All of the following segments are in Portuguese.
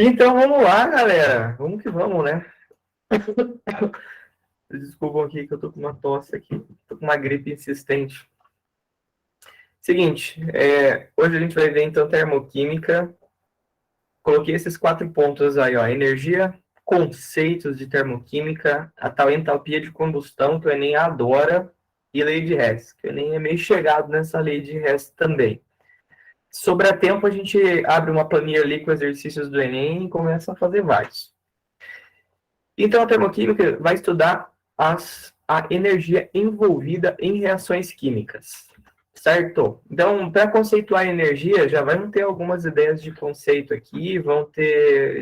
Então vamos lá, galera. Vamos que vamos, né? Desculpa aqui que eu tô com uma tosse aqui. Tô com uma gripe insistente. Seguinte, hoje a gente vai ver então termoquímica. Coloquei esses 4 pontos aí, ó. Energia, conceitos de termoquímica, a tal entalpia de combustão, que o Enem adora, e lei de Hess, que o Enem é meio chegado nessa lei de Hess também. Sobra tempo, a gente abre uma planilha ali com exercícios do Enem e começa a fazer vários. Então, a termoquímica vai estudar a energia envolvida em reações químicas, certo? Então, para conceituar a energia, já vão ter algumas ideias de conceito aqui,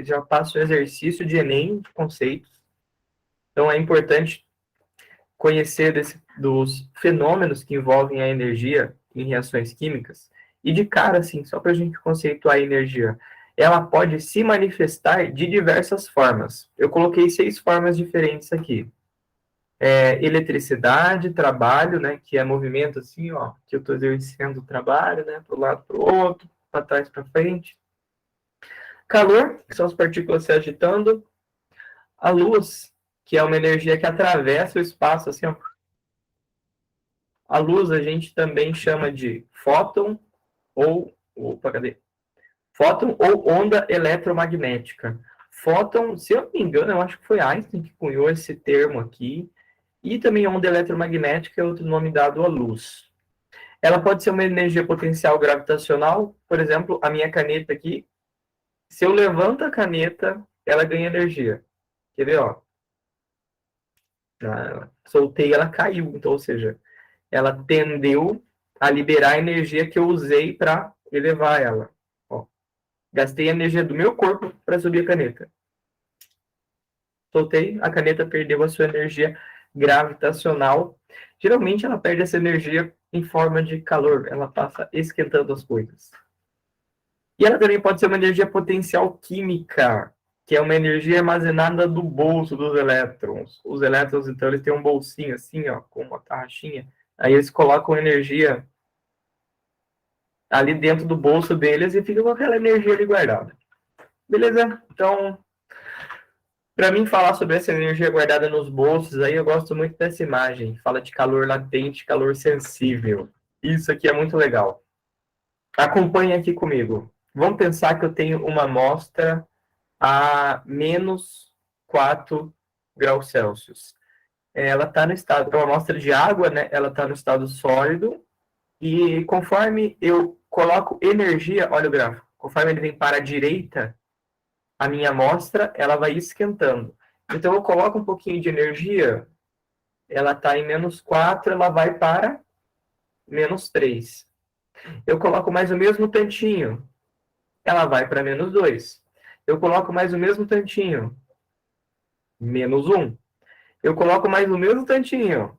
já passo o exercício de Enem de conceitos. Então, é importante conhecer dos fenômenos que envolvem a energia em reações químicas. E de cara, assim, só para a gente conceituar a energia, ela pode se manifestar de diversas formas. Eu coloquei 6 formas diferentes aqui. Eletricidade, trabalho, né, que é movimento assim, ó, que eu estou exercendo o trabalho, né, para o lado, para o outro, para trás, para frente. Calor, que são as partículas se agitando. A luz, que é uma energia que atravessa o espaço, assim, ó. A luz a gente também chama de fóton opa, cadê? Fóton ou onda eletromagnética. Fóton, se eu não me engano, eu acho que foi Einstein que cunhou esse termo aqui. E também onda eletromagnética é outro nome dado à luz. Ela pode ser uma energia potencial gravitacional, por exemplo, a minha caneta aqui. Se eu levanto a caneta, ela ganha energia. Quer ver, ó? Soltei, ela caiu. Então, ou seja, ela tendeu a liberar a energia que eu usei para elevar ela. Ó, gastei a energia do meu corpo para subir a caneta. Soltei, a caneta perdeu a sua energia gravitacional. Geralmente ela perde essa energia em forma de calor, ela passa esquentando as coisas. E ela também pode ser uma energia potencial química, que é uma energia armazenada no bolso dos elétrons. Os elétrons, então, eles têm um bolsinho assim, ó, com uma tarraxinha. Aí eles colocam energia ali dentro do bolso deles e ficam com aquela energia ali guardada. Beleza? Então, para mim falar sobre essa energia guardada nos bolsos, aí eu gosto muito dessa imagem. Fala de calor latente, calor sensível. Isso aqui é muito legal. Acompanhe aqui comigo. Vamos pensar que eu tenho uma amostra a menos 4 graus Celsius. Ela está no estado, é uma amostra de água, né? Ela está no estado sólido. E conforme eu coloco energia, olha o gráfico, conforme ele vem para a direita, a minha amostra, ela vai esquentando. Então, eu coloco um pouquinho de energia, ela está em menos 4, ela vai para menos 3. Eu coloco mais o mesmo tantinho, ela vai para menos 2. Eu coloco mais o mesmo tantinho, menos 1. Eu coloco mais o mesmo tantinho,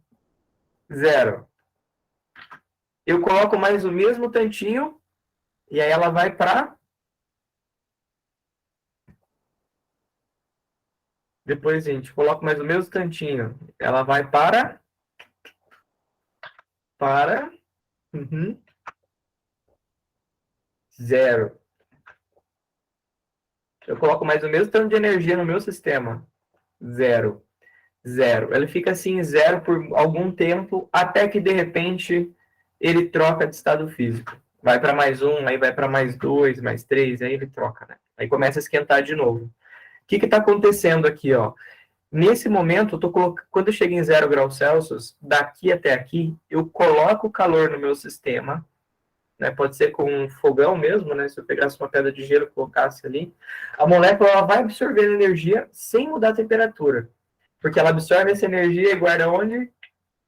0. Eu coloco mais o mesmo tantinho, e aí ela vai para... Depois, gente, coloco mais o mesmo tantinho. Ela vai para uhum, 0. Eu coloco mais o mesmo tanto de energia no meu sistema. 0. 0. Ele fica assim, 0 por algum tempo, até que, de repente, ele troca de estado físico. Vai para mais 1, aí vai para mais 2, mais 3, aí ele troca, né? Aí começa a esquentar de novo. O que está acontecendo aqui, ó? Nesse momento, quando eu chego em 0 graus Celsius, daqui até aqui, eu coloco calor no meu sistema, né? Pode ser com um fogão mesmo, né? Se eu pegasse uma pedra de gelo e colocasse ali, a molécula ela vai absorver energia sem mudar a temperatura. Porque ela absorve essa energia e guarda onde?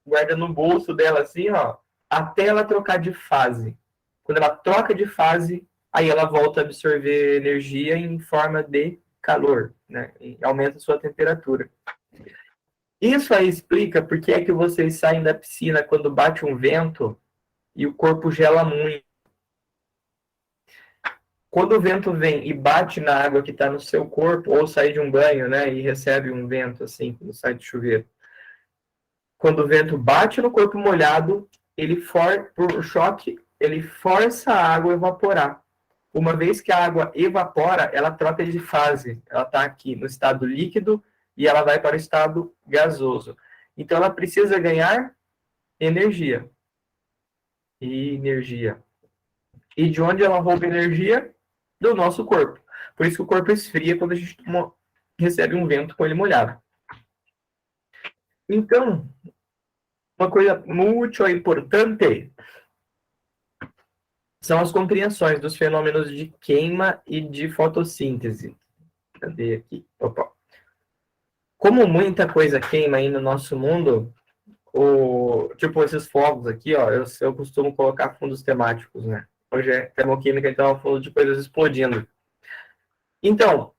Guarda no bolso dela assim, ó, até ela trocar de fase. Quando ela troca de fase, aí ela volta a absorver energia em forma de calor, né? E aumenta a sua temperatura. Isso aí explica por que é que vocês saem da piscina quando bate um vento e o corpo gela muito. Quando o vento vem e bate na água que está no seu corpo, ou sai de um banho, né, e recebe um vento assim, quando sai do chuveiro. Quando o vento bate no corpo molhado, por choque, ele força a água a evaporar. Uma vez que a água evapora, ela troca de fase. Ela está aqui no estado líquido e ela vai para o estado gasoso. Então, ela precisa ganhar energia. E energia. E de onde ela rouba energia? Do nosso corpo. Por isso que o corpo esfria quando a gente recebe um vento com ele molhado. Então, uma coisa muito importante são as compreensões dos fenômenos de queima e de fotossíntese. Cadê aqui? Opa. Como muita coisa queima aí no nosso mundo, tipo esses fogos aqui, ó, eu costumo colocar fundos temáticos, né? Hoje é termoquímica, então é um fundo de coisas explodindo. Então,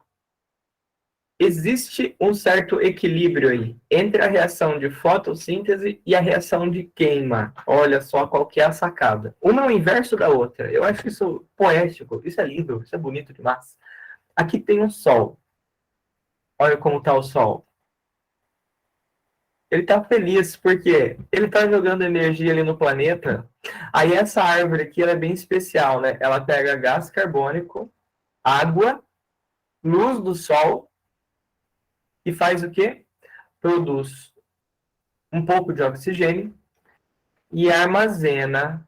existe um certo equilíbrio aí entre a reação de fotossíntese e a reação de queima. Olha só qual que é a sacada. Uma é o inverso da outra. Eu acho isso poético, isso é lindo, isso é bonito demais. Aqui tem um sol. Olha como está o sol. Ele está feliz porque ele está jogando energia ali no planeta. Aí essa árvore aqui ela é bem especial, né? Ela pega gás carbônico, água, luz do sol e faz o quê? Produz um pouco de oxigênio e armazena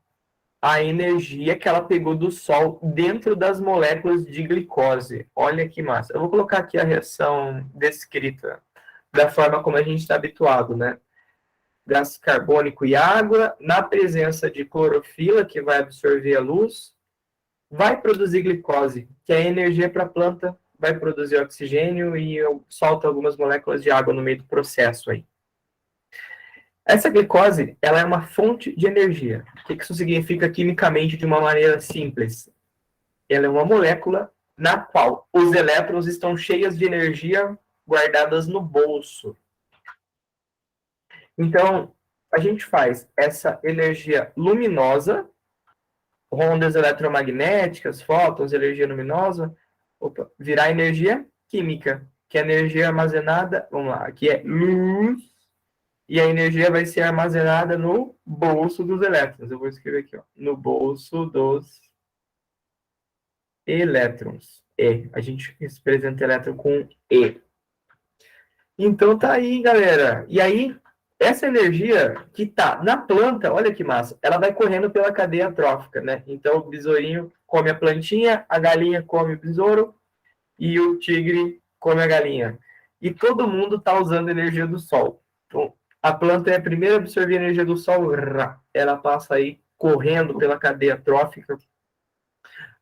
a energia que ela pegou do sol dentro das moléculas de glicose. Olha que massa. Eu vou colocar aqui a reação descrita da forma como a gente está habituado, né? Gás carbônico e água, na presença de clorofila, que vai absorver a luz, vai produzir glicose, que é energia para a planta, vai produzir oxigênio e solta algumas moléculas de água no meio do processo aí. Essa glicose, ela é uma fonte de energia. O que isso significa quimicamente de uma maneira simples? Ela é uma molécula na qual os elétrons estão cheios de energia guardadas no bolso. Então, a gente faz essa energia luminosa, ondas eletromagnéticas, fótons, energia luminosa, virar energia química, que é energia armazenada, vamos lá, aqui é luz, e a energia vai ser armazenada no bolso dos elétrons. Eu vou escrever aqui, ó, no bolso dos elétrons. E. A gente representa elétron com E. Então tá aí, galera. E aí, essa energia que tá na planta, olha que massa, ela vai correndo pela cadeia trófica, né? Então o besourinho come a plantinha, a galinha come o besouro e o tigre come a galinha. E todo mundo tá usando energia do sol. Então, a planta é a primeira a absorver a energia do sol, ela passa aí correndo pela cadeia trófica,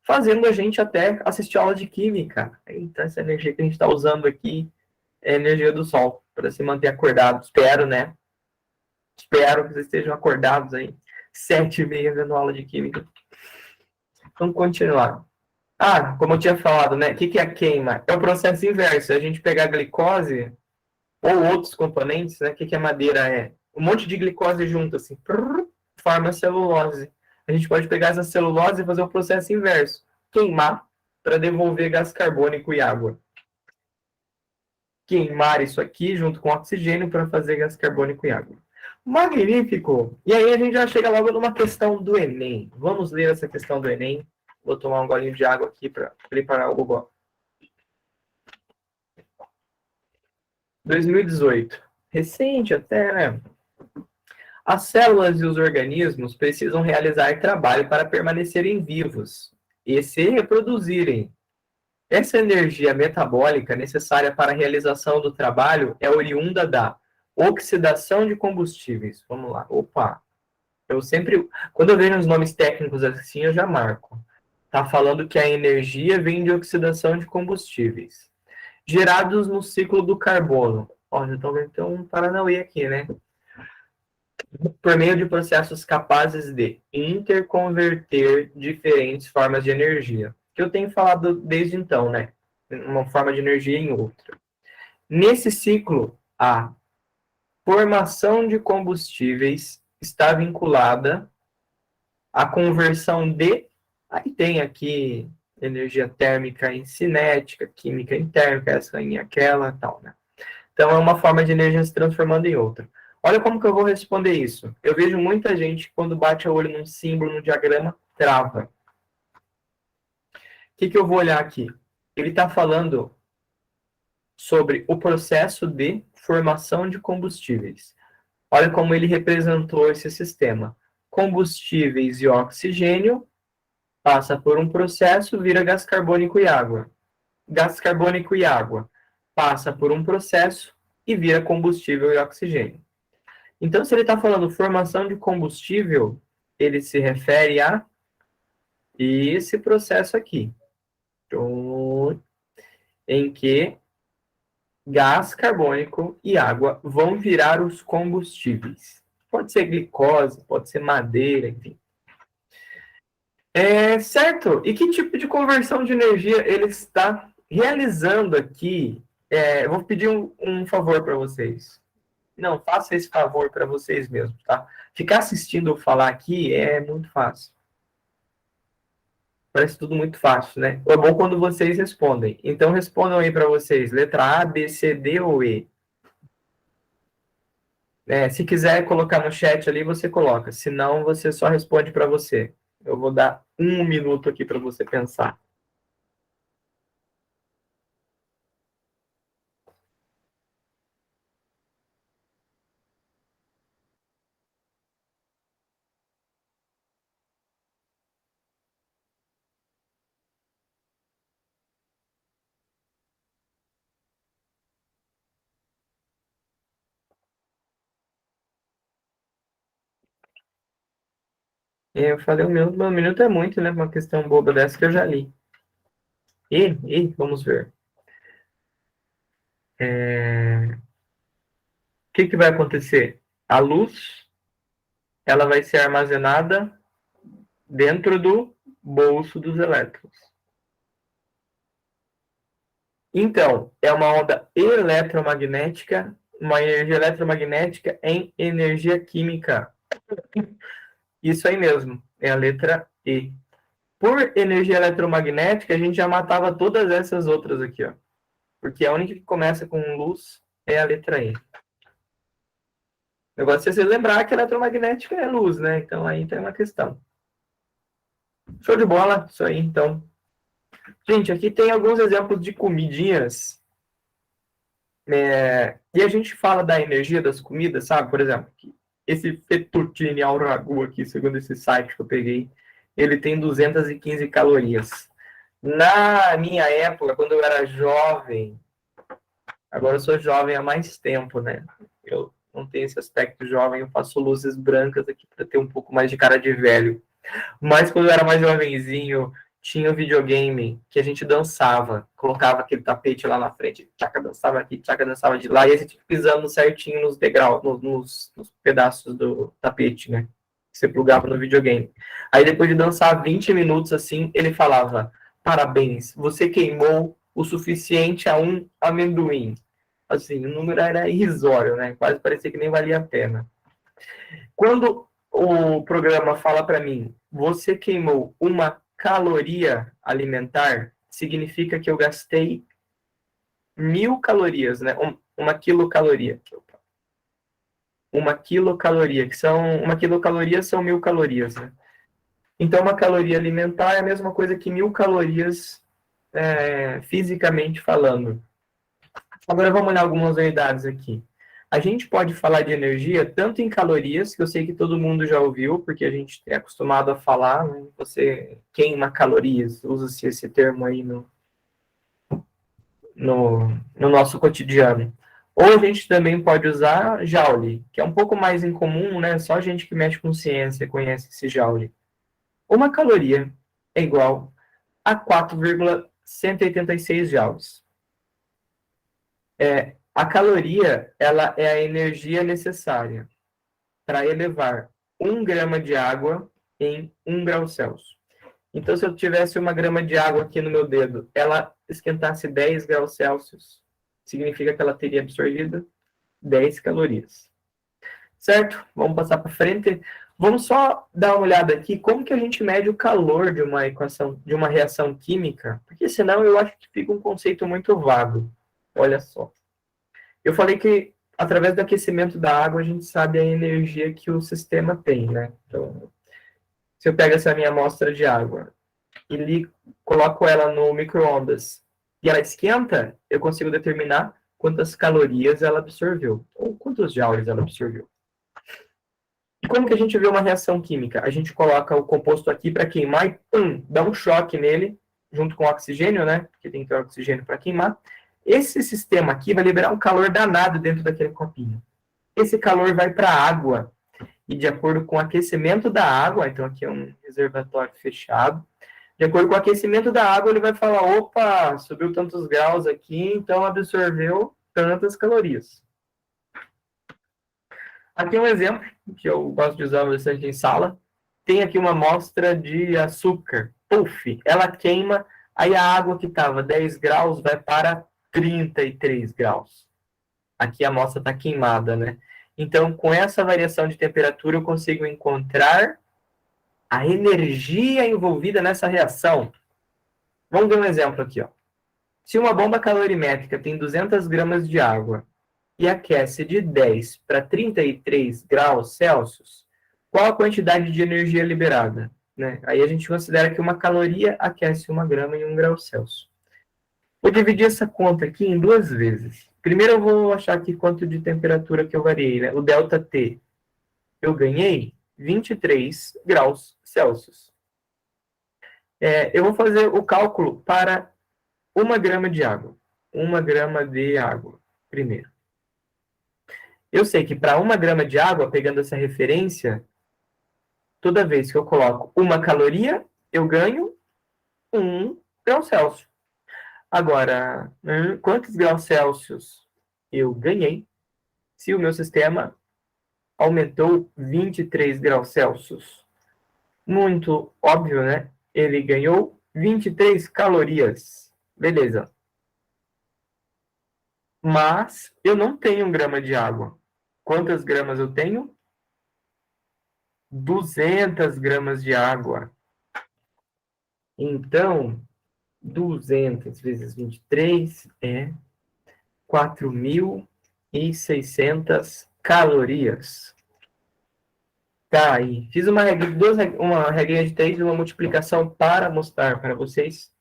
fazendo a gente até assistir aula de química. Então, essa energia que a gente está usando aqui é a energia do sol, para se manter acordado. Espero, né? Espero que vocês estejam acordados aí, 7h30 vendo aula de química. Vamos continuar. Ah, como eu tinha falado, né? O que é a queima? É o processo inverso. A gente pegar a glicose ou outros componentes, né? O que a madeira é? Um monte de glicose junto, assim, forma celulose. A gente pode pegar essa celulose e fazer o processo inverso. Queimar para devolver gás carbônico e água. Queimar isso aqui junto com oxigênio para fazer gás carbônico e água. Magnífico! E aí a gente já chega logo numa questão do Enem. Vamos ler essa questão do Enem. Vou tomar um golinho de água aqui para preparar o gogó. 2018. Recente até, né? As células e os organismos precisam realizar trabalho para permanecerem vivos e se reproduzirem. Essa energia metabólica necessária para a realização do trabalho é oriunda da oxidação de combustíveis. Vamos lá. Opa! Eu sempre, quando eu vejo os nomes técnicos assim, eu já marco. Tá falando que a energia vem de oxidação de combustíveis gerados no ciclo do carbono. Ó, já estão vendo que tem um paranauê aqui, né? Por meio de processos capazes de interconverter diferentes formas de energia. Que eu tenho falado desde então, né? Uma forma de energia em outra. Nesse ciclo, a formação de combustíveis está vinculada à conversão de... Aí tem aqui energia térmica em cinética, química em térmica, essa em aquela, tal, né? Então, é uma forma de energia se transformando em outra. Olha como que eu vou responder isso. Eu vejo muita gente, quando bate o olho num símbolo, num diagrama, trava. que eu vou olhar aqui? Ele está falando sobre o processo de formação de combustíveis. Olha como ele representou esse sistema. Combustíveis e oxigênio passa por um processo, vira gás carbônico e água. Gás carbônico e água passa por um processo e vira combustível e oxigênio. Então, se ele está falando formação de combustível, ele se refere a esse processo aqui, em que gás carbônico e água vão virar os combustíveis. Pode ser glicose, pode ser madeira, enfim. Certo. E que tipo de conversão de energia ele está realizando aqui? Eu vou pedir um favor para vocês. Não, faça esse favor para vocês mesmos, tá? Ficar assistindo eu falar aqui é muito fácil. Parece tudo muito fácil, né? É bom quando vocês respondem. Então, respondam aí para vocês. Letra A, B, C, D ou E? Se quiser colocar no chat ali, você coloca. Se não, você só responde para você. Eu vou dar 1 minuto aqui para você pensar. Eu falei 1 minuto, mas 1 minuto é muito, né? Uma questão boba dessa que eu já li. Vamos ver. O que vai acontecer? A luz, ela vai ser armazenada dentro do bolso dos elétrons. Então, é uma onda eletromagnética, uma energia eletromagnética em energia química. Isso aí mesmo, é a letra E. Por energia eletromagnética, a gente já matava todas essas outras aqui, ó. Porque a única que começa com luz é a letra E. O negócio é você lembrar que a eletromagnética é luz, né? Então aí tem uma questão. Show de bola, isso aí, então. Gente, aqui tem alguns exemplos de comidinhas. E a gente fala da energia das comidas, sabe? Por exemplo, esse fettuccine ao ragu aqui, segundo esse site que eu peguei, ele tem 215 calorias. Na minha época, quando eu era jovem, agora eu sou jovem há mais tempo, né? Eu não tenho esse aspecto jovem, eu faço luzes brancas aqui para ter um pouco mais de cara de velho. Mas quando eu era mais jovenzinho, tinha um videogame que a gente dançava, colocava aquele tapete lá na frente, tchaca dançava aqui, tchaca dançava de lá, e a gente pisando certinho nos degraus, nos pedaços do tapete, né? Que você plugava no videogame. Aí depois de dançar 20 minutos assim, ele falava: parabéns, você queimou o suficiente a um amendoim. Assim, o número era irrisório, né? Quase parecia que nem valia a pena. Quando o programa fala para mim, você queimou uma caloria alimentar, significa que eu gastei 1.000 calorias, né? Uma quilocaloria. Uma quilocaloria, que são... Uma quilocaloria são 1.000 calorias, né? Então, uma caloria alimentar é a mesma coisa que 1.000 calorias fisicamente falando. Agora, vamos olhar algumas unidades aqui. A gente pode falar de energia tanto em calorias, que eu sei que todo mundo já ouviu, porque a gente é acostumado a falar, né? Você queima calorias, usa-se esse termo aí no nosso cotidiano. Ou a gente também pode usar Joule, que é um pouco mais incomum, né? Só gente que mexe com ciência conhece esse Joule. Uma caloria é igual a 4,186 joules. A caloria, ela é a energia necessária para elevar 1 grama de água em 1 grau Celsius. Então, se eu tivesse 1 grama de água aqui no meu dedo, ela esquentasse 10 graus Celsius, significa que ela teria absorvido 10 calorias. Certo? Vamos passar para frente. Vamos só dar uma olhada aqui como que a gente mede o calor de uma equação, de uma reação química, porque senão eu acho que fica um conceito muito vago. Olha só. Eu falei que através do aquecimento da água a gente sabe a energia que o sistema tem, né? Então, se eu pego essa minha amostra de água, e coloco ela no micro-ondas e ela esquenta, eu consigo determinar quantas calorias ela absorveu, ou quantos joules ela absorveu. E como que a gente vê uma reação química? A gente coloca o composto aqui para queimar e, dá um choque nele, junto com o oxigênio, né? Porque tem que ter oxigênio para queimar. Esse sistema aqui vai liberar um calor danado dentro daquele copinho. Esse calor vai para a água. E de acordo com o aquecimento da água, então aqui é um reservatório fechado, de acordo com o aquecimento da água, ele vai falar, opa, subiu tantos graus aqui, então absorveu tantas calorias. Aqui é um exemplo que eu gosto de usar bastante em sala. Tem aqui uma amostra de açúcar. Puff, ela queima, aí a água que estava 10 graus vai para 33 graus. Aqui a amostra está queimada, né? Então, com essa variação de temperatura, eu consigo encontrar a energia envolvida nessa reação. Vamos ver um exemplo aqui, ó. Se uma bomba calorimétrica tem 200 gramas de água e aquece de 10 para 33 graus Celsius, qual a quantidade de energia liberada? Né? Aí a gente considera que uma caloria aquece 1 grama em 1 grau Celsius. Vou dividir essa conta aqui em 2 vezes. Primeiro eu vou achar aqui quanto de temperatura que eu variei, né? O ΔT. Eu ganhei 23 graus Celsius. Eu vou fazer o cálculo para 1 grama de água. 1 grama de água, primeiro. Eu sei que para 1 grama de água, pegando essa referência, toda vez que eu coloco 1 caloria, eu ganho 1 grau Celsius. Agora, quantos graus Celsius eu ganhei se o meu sistema aumentou 23 graus Celsius? Muito óbvio, né? Ele ganhou 23 calorias. Beleza. Mas eu não tenho 1 grama de água. Quantas gramas eu tenho? 200 gramas de água. Então, 200 vezes 23 é 4.600 calorias. Tá aí. Fiz uma regrinha de 3 e uma multiplicação para mostrar para vocês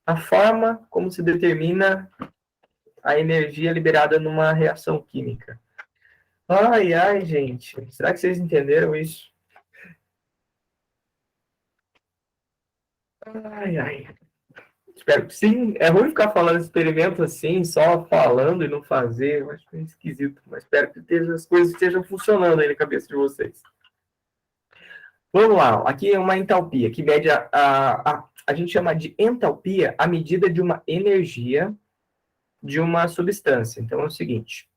a forma como se determina a energia liberada numa reação química. Ai, ai, gente. Será que vocês entenderam isso? Ai, ai. Espero que sim. É ruim ficar falando experimento assim, só falando e não fazer. Eu acho que é esquisito. Mas espero que as coisas estejam funcionando aí na cabeça de vocês. Vamos lá. Aqui é uma entalpia, que mede a gente chama de entalpia a medida de uma energia de uma substância. Então é o seguinte.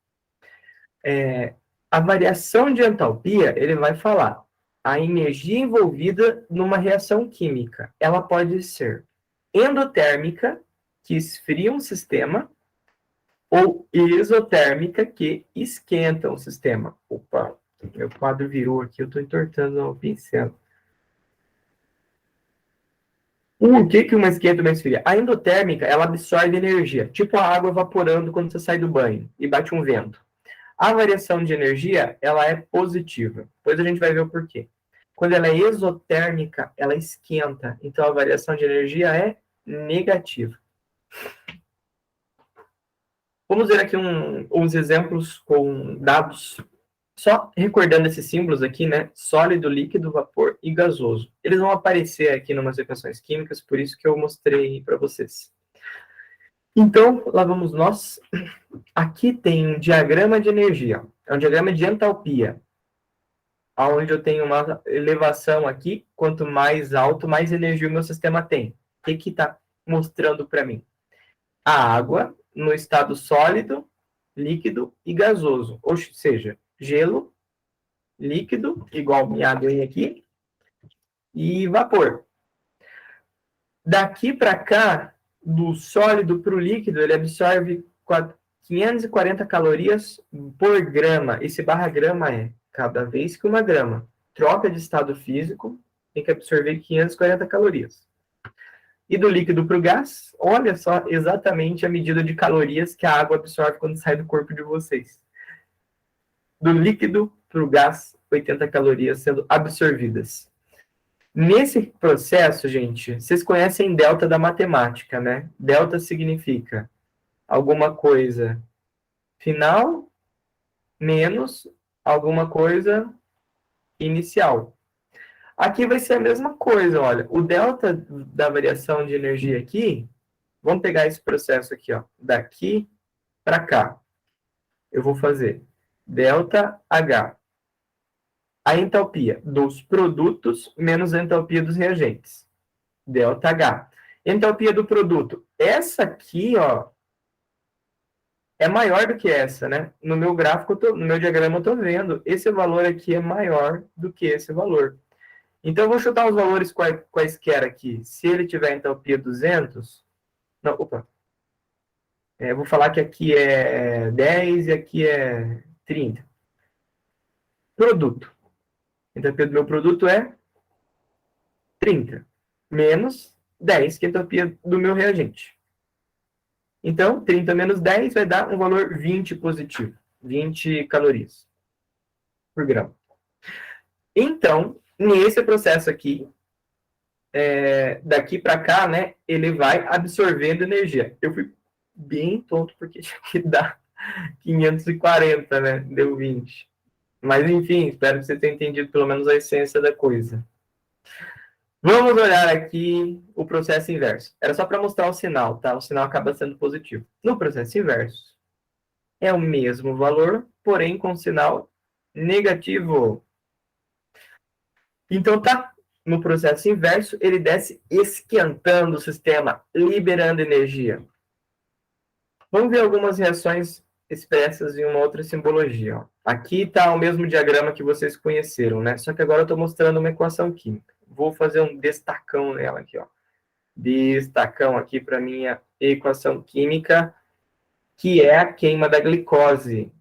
A variação de entalpia, ele vai falar a energia envolvida numa reação química. Ela pode ser endotérmica, que esfria um sistema, ou exotérmica, que esquenta um sistema. Opa, meu quadro virou aqui, eu estou entortando o pincel. O que uma esquenta e uma esfria? A endotérmica, ela absorve energia, tipo a água evaporando quando você sai do banho e bate um vento. A variação de energia, ela é positiva. Depois a gente vai ver o porquê. Quando ela é exotérmica, ela esquenta. Então, a variação de energia é negativa. Vamos ver aqui uns exemplos com dados. Só recordando esses símbolos aqui, né? Sólido, líquido, vapor e gasoso. Eles vão aparecer aqui em umas equações químicas, por isso que eu mostrei para vocês. Então, lá vamos nós. Aqui tem um diagrama de energia. É um diagrama de entalpia. Onde eu tenho uma elevação aqui. Quanto mais alto, mais energia o meu sistema tem. O que está mostrando para mim? A água no estado sólido, líquido e gasoso. Ou seja, gelo, líquido, igual minha água aqui, e vapor. Daqui para cá, do sólido para o líquido, ele absorve 540 calorias por grama. Esse barra grama é cada vez que 1 grama troca de estado físico, tem que absorver 540 calorias. E do líquido para o gás, olha só exatamente a medida de calorias que a água absorve quando sai do corpo de vocês. Do líquido para o gás, 80 calorias sendo absorvidas. Nesse processo, gente, vocês conhecem delta da matemática, né? Delta significa alguma coisa final menos alguma coisa inicial. Aqui vai ser a mesma coisa, olha. O delta da variação de energia aqui, vamos pegar esse processo aqui, ó, daqui para cá. Eu vou fazer delta H. A entalpia dos produtos menos a entalpia dos reagentes. Delta H. Entalpia do produto. Essa aqui, ó, é maior do que essa, né? No meu gráfico, no meu diagrama, eu estou vendo. Esse valor aqui é maior do que esse valor. Então, eu vou chutar os valores quaisquer aqui. Se ele tiver entalpia 200... Não, opa. Eu vou falar que aqui é 10 e aqui é 30. Produto. A entalpia do meu produto é 30. Menos 10, que é a entalpia do meu reagente. Então, 30 menos 10 vai dar um valor 20 positivo. 20 calorias por grama. Então, nesse processo aqui, daqui para cá, né, ele vai absorvendo energia. Eu fui bem tonto, porque tinha que dar 540, né? Deu 20. Mas, enfim, espero que você tenha entendido pelo menos a essência da coisa. Vamos olhar aqui o processo inverso. Era só para mostrar o sinal, tá? O sinal acaba sendo positivo. No processo inverso, é o mesmo valor, porém com sinal negativo. Então, tá. No processo inverso, ele desce esquentando o sistema, liberando energia. Vamos ver algumas reações expressas em uma outra simbologia. Ó. Aqui está o mesmo diagrama que vocês conheceram, né? Só que agora eu estou mostrando uma equação química. Vou fazer um destacão nela aqui, ó. Destacão aqui para minha equação química, que é a queima da glicose.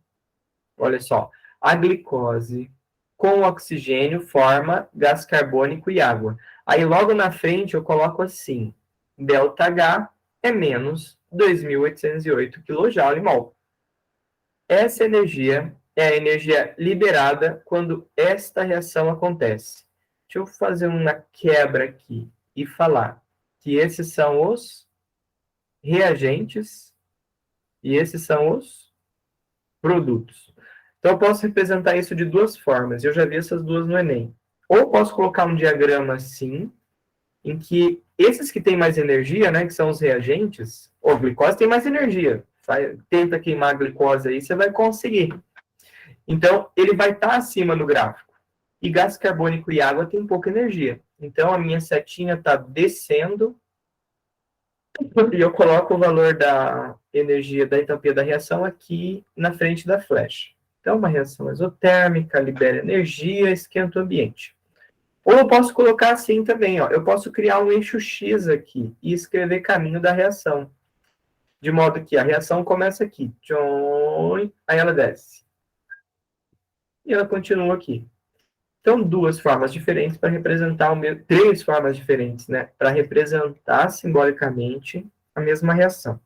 Olha só, a glicose com oxigênio forma gás carbônico e água. Aí logo na frente eu coloco assim, ΔH é menos 2.808 kJ/mol. Essa energia é a energia liberada quando esta reação acontece. Deixa eu fazer uma quebra aqui e falar que esses são os reagentes e esses são os produtos. Então, eu posso representar isso de duas formas. Eu já vi essas duas no Enem. Ou posso colocar um diagrama assim, em que esses que têm mais energia, né, que são os reagentes, a glicose tem mais energia. Tenta queimar a glicose aí, você vai conseguir. Então, ele vai estar acima no gráfico. E gás carbônico e água tem pouca energia. Então, a minha setinha está descendo e eu coloco o valor da energia da entalpia da reação aqui na frente da flecha. Então, uma reação exotérmica, libera energia, esquenta o ambiente. Ou eu posso colocar assim também, ó. Eu posso criar um eixo X aqui e escrever caminho da reação. De modo que a reação começa aqui. Aí ela desce. E ela continua aqui. Então, duas formas diferentes para representar três formas diferentes, né? Para representar simbolicamente a mesma reação.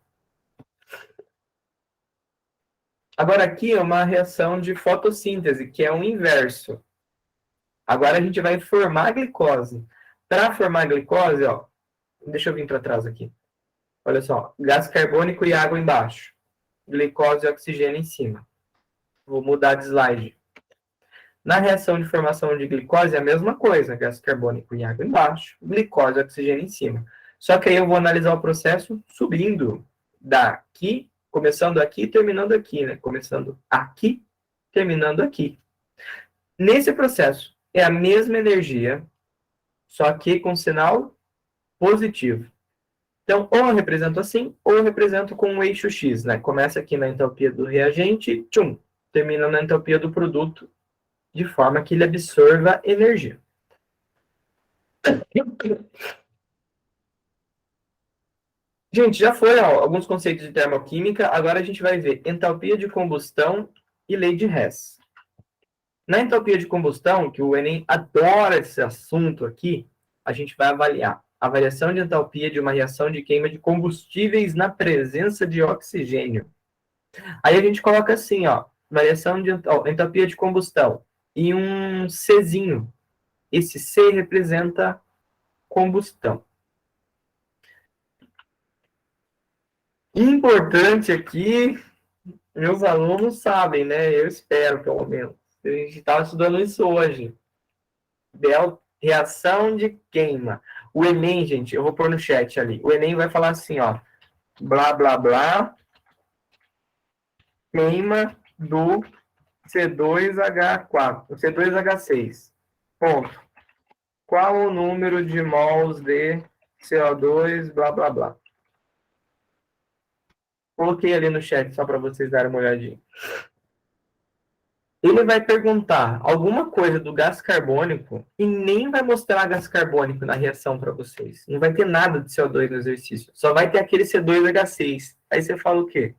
Agora, aqui é uma reação de fotossíntese, que é o inverso. Agora a gente vai formar a glicose. Para formar a glicose, ó, deixa eu vir para trás aqui. Olha só, gás carbônico e água embaixo. Glicose e oxigênio em cima. Vou mudar de slide. Na reação de formação de glicose é a mesma coisa, gás carbônico e água embaixo, glicose e oxigênio em cima. Só que aí eu vou analisar o processo subindo daqui, começando aqui e terminando aqui, né? Começando aqui, terminando aqui. Nesse processo, é a mesma energia, só que com sinal positivo. Então, ou eu represento assim, ou eu represento com um eixo X, né? Começa aqui na entalpia do reagente, tchum, termina na entalpia do produto, de forma que ele absorva energia. Gente, já foi alguns conceitos de termoquímica, agora a gente vai ver entalpia de combustão e lei de Hess. Na entalpia de combustão, que o Enem adora esse assunto aqui, a gente vai avaliar a variação de entalpia de uma reação de queima de combustíveis na presença de oxigênio. Aí a gente coloca assim, ó, variação de entalpia de combustão e um Czinho. Esse C representa combustão. Importante aqui, meus alunos sabem, né? Eu espero, pelo menos. A gente estava estudando isso hoje. Reação de queima. O Enem, gente, eu vou pôr no chat ali. O Enem vai falar assim, ó. Blá, blá, blá. Queima do C2H4, C2H6. Ponto. Qual o número de mols de CO2, blá, blá, blá. Coloquei ali no chat só para vocês darem uma olhadinha. Ele vai perguntar alguma coisa do gás carbônico e nem vai mostrar gás carbônico na reação para vocês. Não vai ter nada de CO2 no exercício. Só vai ter aquele C2H6. Aí você fala o quê?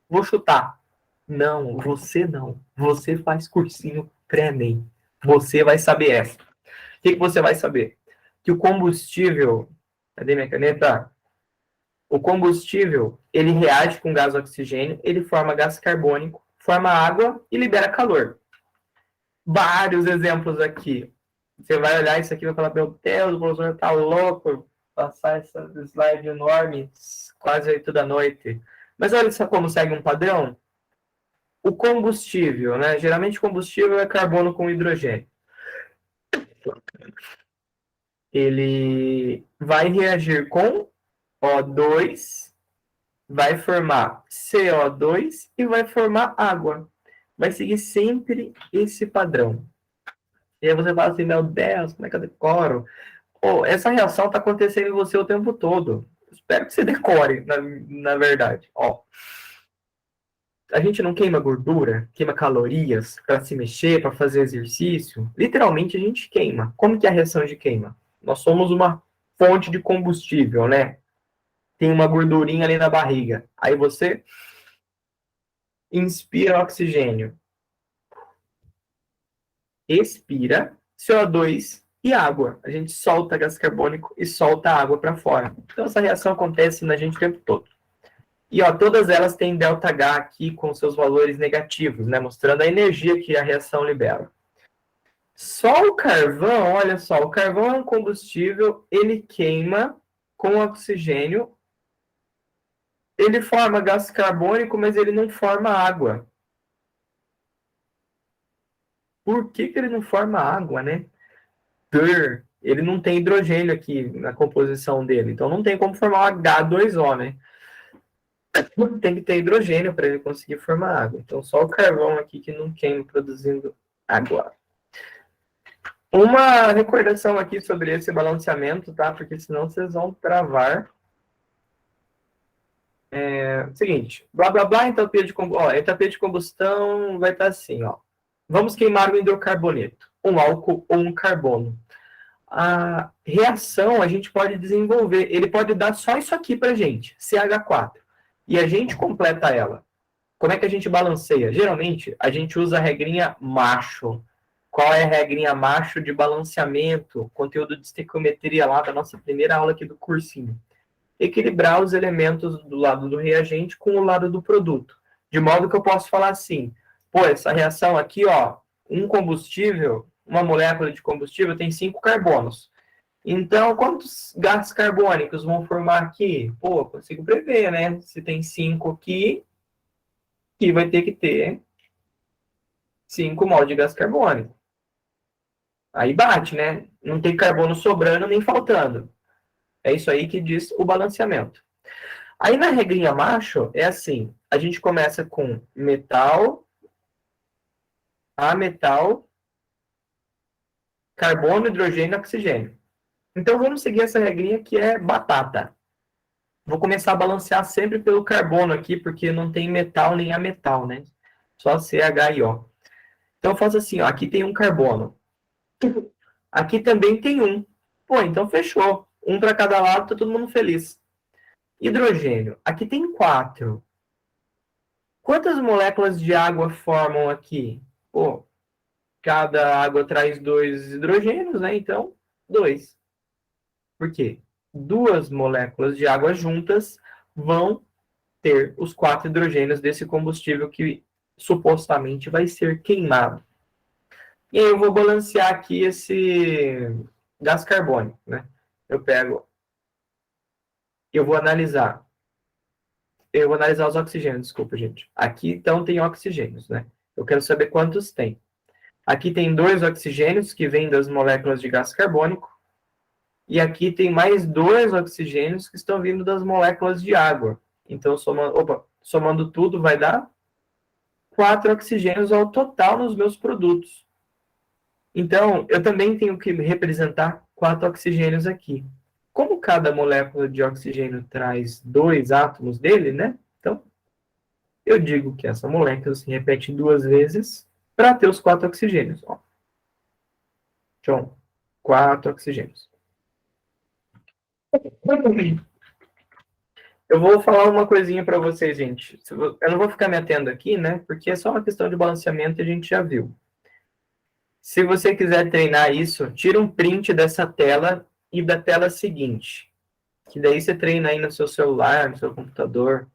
Vou chutar. Não, você não. Você faz cursinho pré-ENEM. Você vai saber essa. O que você vai saber? Que o combustível... Cadê minha caneta? O combustível, ele reage com gás oxigênio, ele forma gás carbônico, forma água e libera calor. Vários exemplos aqui. Você vai olhar isso aqui e vai falar, meu Deus, o professor tá louco, passar essa slide enorme, quase 8 da noite. Mas olha só como segue um padrão. O combustível, né? Geralmente combustível é carbono com hidrogênio. Ele vai reagir com O2, vai formar CO2 e vai formar água. Vai seguir sempre esse padrão. E aí você fala assim, meu Deus, como é que eu decoro? Oh, essa reação está acontecendo em você o tempo todo. Espero que você decore, na verdade. Ó, a gente não queima gordura, queima calorias para se mexer, para fazer exercício. Literalmente a gente queima. Como que é a reação de queima? Nós somos uma fonte de combustível, né? Tem uma gordurinha ali na barriga. Aí você inspira oxigênio, expira CO2 e água. A gente solta gás carbônico e solta água para fora. Então essa reação acontece na gente o tempo todo. E ó, todas elas têm ΔH aqui com seus valores negativos, né? Mostrando a energia que a reação libera. Só o carvão, olha só, o carvão é um combustível, ele queima com oxigênio, ele forma gás carbônico, mas ele não forma água. Por que ele não forma água, né? Ele não tem hidrogênio aqui na composição dele, então não tem como formar um H2O, né? Tem que ter hidrogênio para ele conseguir formar água. Então só o carvão aqui que não queima produzindo água. Uma recordação aqui sobre esse balanceamento, tá? Porque senão vocês vão travar. Seguinte, blá blá blá, entropia de combustão vai estar assim, ó. Vamos queimar o hidrocarboneto, um álcool ou um carbono. A reação a gente pode desenvolver, ele pode dar só isso aqui pra gente, CH4. E a gente completa ela. Como é que a gente balanceia? Geralmente, a gente usa a regrinha macho. Qual é a regrinha macho de balanceamento? Conteúdo de estequiometria lá da nossa primeira aula aqui do cursinho. Equilibrar os elementos do lado do reagente com o lado do produto. De modo que eu posso falar assim, pô, essa reação aqui, ó, um combustível, uma molécula de combustível tem 5 carbonos. Então, quantos gases carbônicos vão formar aqui? Pô, consigo prever, né? Se tem 5 aqui, vai ter que ter 5 mol de gás carbônico. Aí bate, né? Não tem carbono sobrando nem faltando. É isso aí que diz o balanceamento. Aí na regrinha macho, é assim, a gente começa com metal, ametal, carbono, hidrogênio e oxigênio. Então vamos seguir essa regrinha que é batata. Vou começar a balancear sempre pelo carbono aqui, porque não tem metal nem ametal, né? Só CH e O. Então eu faço assim, ó, aqui tem um carbono. Aqui também tem um. Pô, então fechou. Um para cada lado, tá todo mundo feliz. Hidrogênio. Aqui tem 4. Quantas moléculas de água formam aqui? Pô, cada água traz 2 hidrogênios, né? Então, 2. Por quê? 2 moléculas de água juntas vão ter os 4 hidrogênios desse combustível que supostamente vai ser queimado. E aí eu vou balancear aqui esse gás carbônico, né? Eu pego, eu vou analisar os oxigênios, desculpa, gente. Aqui, então, tem oxigênios, né? Eu quero saber quantos tem. Aqui tem 2 oxigênios que vêm das moléculas de gás carbônico. E aqui tem mais 2 oxigênios que estão vindo das moléculas de água. Então, somando tudo, vai dar 4 oxigênios ao total nos meus produtos. Então, eu também tenho que representar 4 oxigênios aqui. Como cada molécula de oxigênio traz 2 átomos dele, né? Então, eu digo que essa molécula se repete 2 vezes para ter os 4 oxigênios. Ó. Então, 4 oxigênios. Eu vou falar uma coisinha para vocês, gente. Eu não vou ficar me atendo aqui, né? Porque é só uma questão de balanceamento e a gente já viu. Se você quiser treinar isso, tira um print dessa tela e da tela seguinte. Que daí você treina aí no seu celular, no seu computador.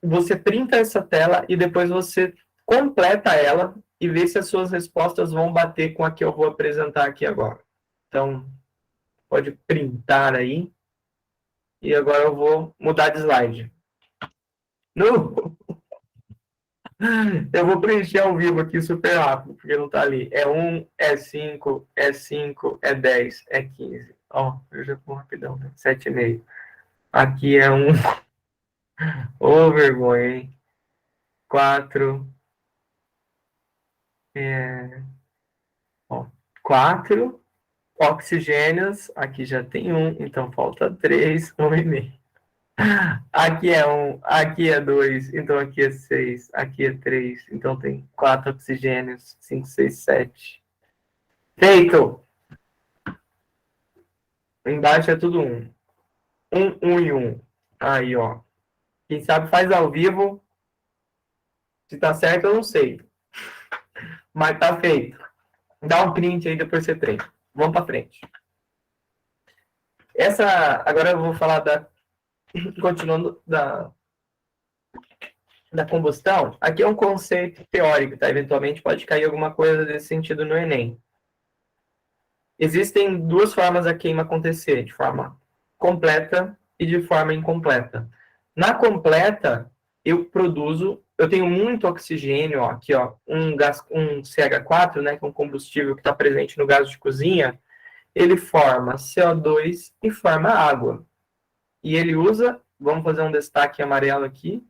Você printa essa tela e depois você completa ela e vê se as suas respostas vão bater com a que eu vou apresentar aqui agora. Então, pode printar aí. E agora eu vou mudar de slide. No, eu vou preencher ao vivo aqui super rápido, porque não tá ali. É 1, é 5, é 5, é 10, é 15. Ó, eu já vou rapidão, né? 7,5. Aqui é 1. Ô, vergonha, hein? 4. Ó, 4 oxigênios. Aqui já tem 1, então falta 3, 1,5. Aqui é 1, aqui é 2, então aqui é 6, aqui é 3, então tem 4 oxigênios, 5, 6, 7. Feito! Embaixo é tudo 1. 1, 1 e 1. Aí, ó. Quem sabe faz ao vivo. Se tá certo, eu não sei. Mas tá feito. Dá um print aí, depois você treina. Vamos pra frente. Agora eu vou falar continuando da combustão. Aqui é um conceito teórico, tá? Eventualmente pode cair alguma coisa desse sentido no Enem. Existem 2 formas da queima acontecer, de forma completa e de forma incompleta. Na completa, eu tenho muito oxigênio, ó, aqui, ó, um CH4, né, que é um combustível que está presente no gás de cozinha, ele forma CO2 e forma água. E ele usa, vamos fazer um destaque amarelo aqui,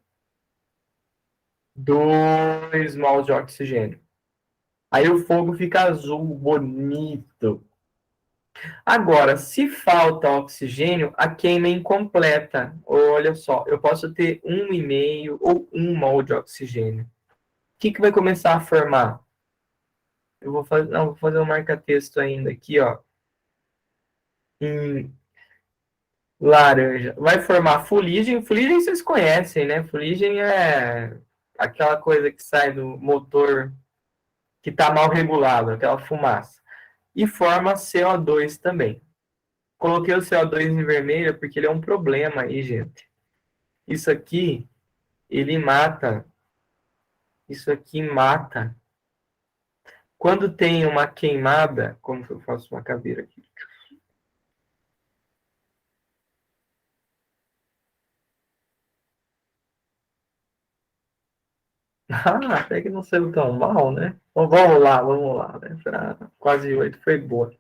2 mols de oxigênio. Aí o fogo fica azul, bonito. Agora, se falta oxigênio, a queima é incompleta. Olha só, eu posso ter 1,5 ou 1 mol de oxigênio. O que vai começar a formar? Vou fazer um marca-texto ainda aqui, ó. Em laranja. Vai formar fuligem. Fuligem vocês conhecem, né? Fuligem é aquela coisa que sai do motor que está mal regulado, aquela fumaça. E forma CO2 também. Coloquei o CO2 em vermelho porque ele é um problema aí, gente. Isso aqui, ele mata. Isso aqui mata. Quando tem uma queimada, como que eu faço uma caveira aqui? Ah, até que não saiu tão mal, né? Então, vamos lá, né? Quase 8 foi boa.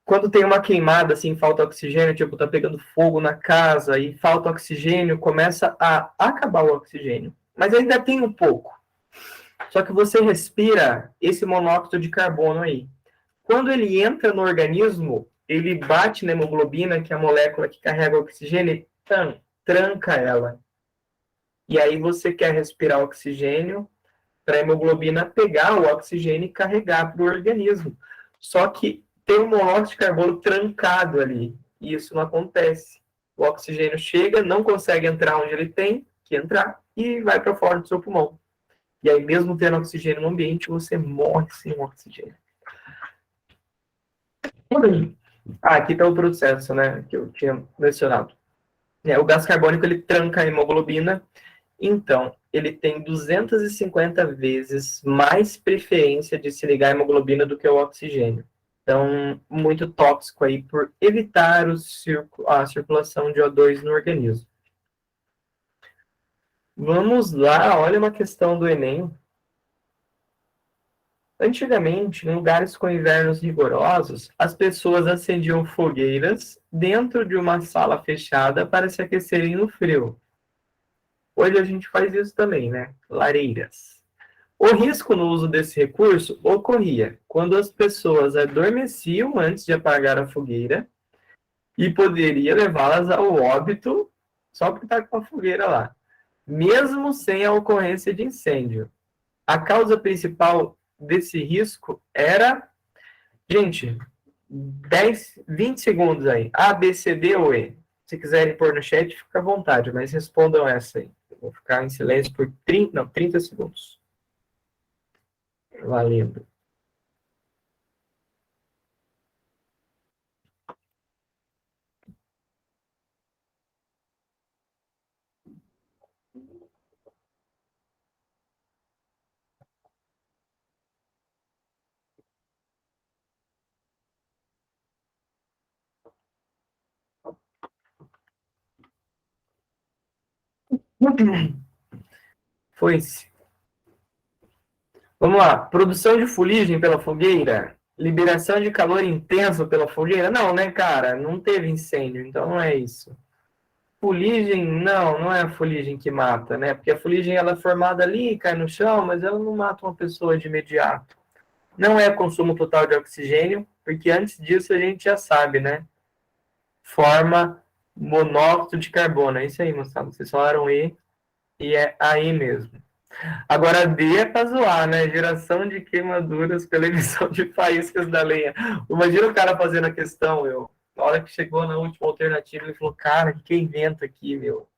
Quando tem uma queimada, assim, falta oxigênio, tipo, tá pegando fogo na casa e falta oxigênio, começa a acabar o oxigênio. Mas ainda tem um pouco. Só que você respira esse monóxido de carbono aí. Quando ele entra no organismo, ele bate na hemoglobina, que é a molécula que carrega o oxigênio, e tranca ela. E aí você quer respirar oxigênio para a hemoglobina pegar o oxigênio e carregar para o organismo. Só que tem um monóxido de carbono trancado ali. E isso não acontece. O oxigênio chega, não consegue entrar onde ele tem que entrar e vai para fora do seu pulmão. E aí, mesmo tendo oxigênio no ambiente, você morre sem oxigênio. Aqui está o processo, né, que eu tinha mencionado. O gás carbônico ele tranca a hemoglobina Então, ele tem 250 vezes mais preferência de se ligar à hemoglobina do que o oxigênio. Então, muito tóxico aí por evitar a circulação de O2 no organismo. Vamos lá, olha uma questão do Enem. Antigamente, em lugares com invernos rigorosos, as pessoas acendiam fogueiras dentro de uma sala fechada para se aquecerem no frio. Hoje a gente faz isso também, né? Lareiras. O risco no uso desse recurso ocorria quando as pessoas adormeciam antes de apagar a fogueira e poderia levá-las ao óbito só por estar com a fogueira lá, mesmo sem a ocorrência de incêndio. A causa principal desse risco era, gente, 10, 20 segundos aí, A, B, C, D ou E. Se quiserem pôr no chat, fica à vontade, mas respondam essa aí. Eu vou ficar em silêncio por 30 segundos. Valendo. Foi-se. Vamos lá. Produção de fuligem pela fogueira? Liberação de calor intenso pela fogueira? Não, né, cara? Não teve incêndio, então não é isso. Fuligem, não é a fuligem que mata, né? Porque a fuligem ela é formada ali, cai no chão, mas ela não mata uma pessoa de imediato. Não é consumo total de oxigênio, porque antes disso a gente já sabe, né? Forma monóxido de carbono. É isso aí, moçada. Vocês falaram e é aí mesmo. Agora, D é pra zoar, né? Geração de queimaduras pela emissão de faíscas da lenha. Imagina o cara fazendo a questão, meu. Na hora que chegou na última alternativa, ele falou, cara, o que inventa aqui, meu?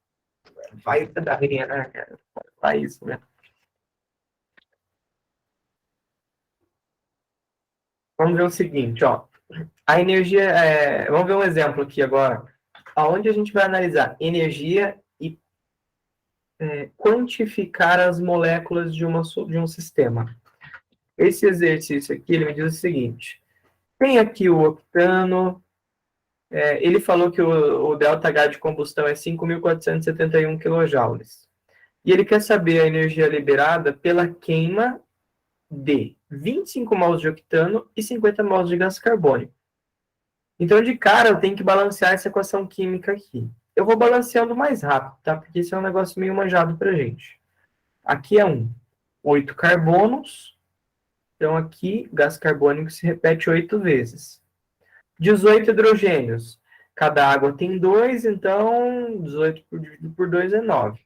Faísca da lenha, né, cara? Faz isso, né? Vamos ver o seguinte, ó. A energia, vamos ver um exemplo aqui agora. Aonde a gente vai analisar energia e quantificar as moléculas de um sistema. Esse exercício aqui, ele me diz o seguinte. Tem aqui o octano, ele falou que o ΔH de combustão é 5.471 kJ. E ele quer saber a energia liberada pela queima de 25 mols de octano e 50 mols de gás carbônico. Então, de cara, eu tenho que balancear essa equação química aqui. Eu vou balanceando mais rápido, tá? Porque isso é um negócio meio manjado pra gente. Aqui é 8 carbonos. Então, aqui, gás carbônico se repete 8 vezes. 18 hidrogênios. Cada água tem 2, então 18 dividido por 2 é 9.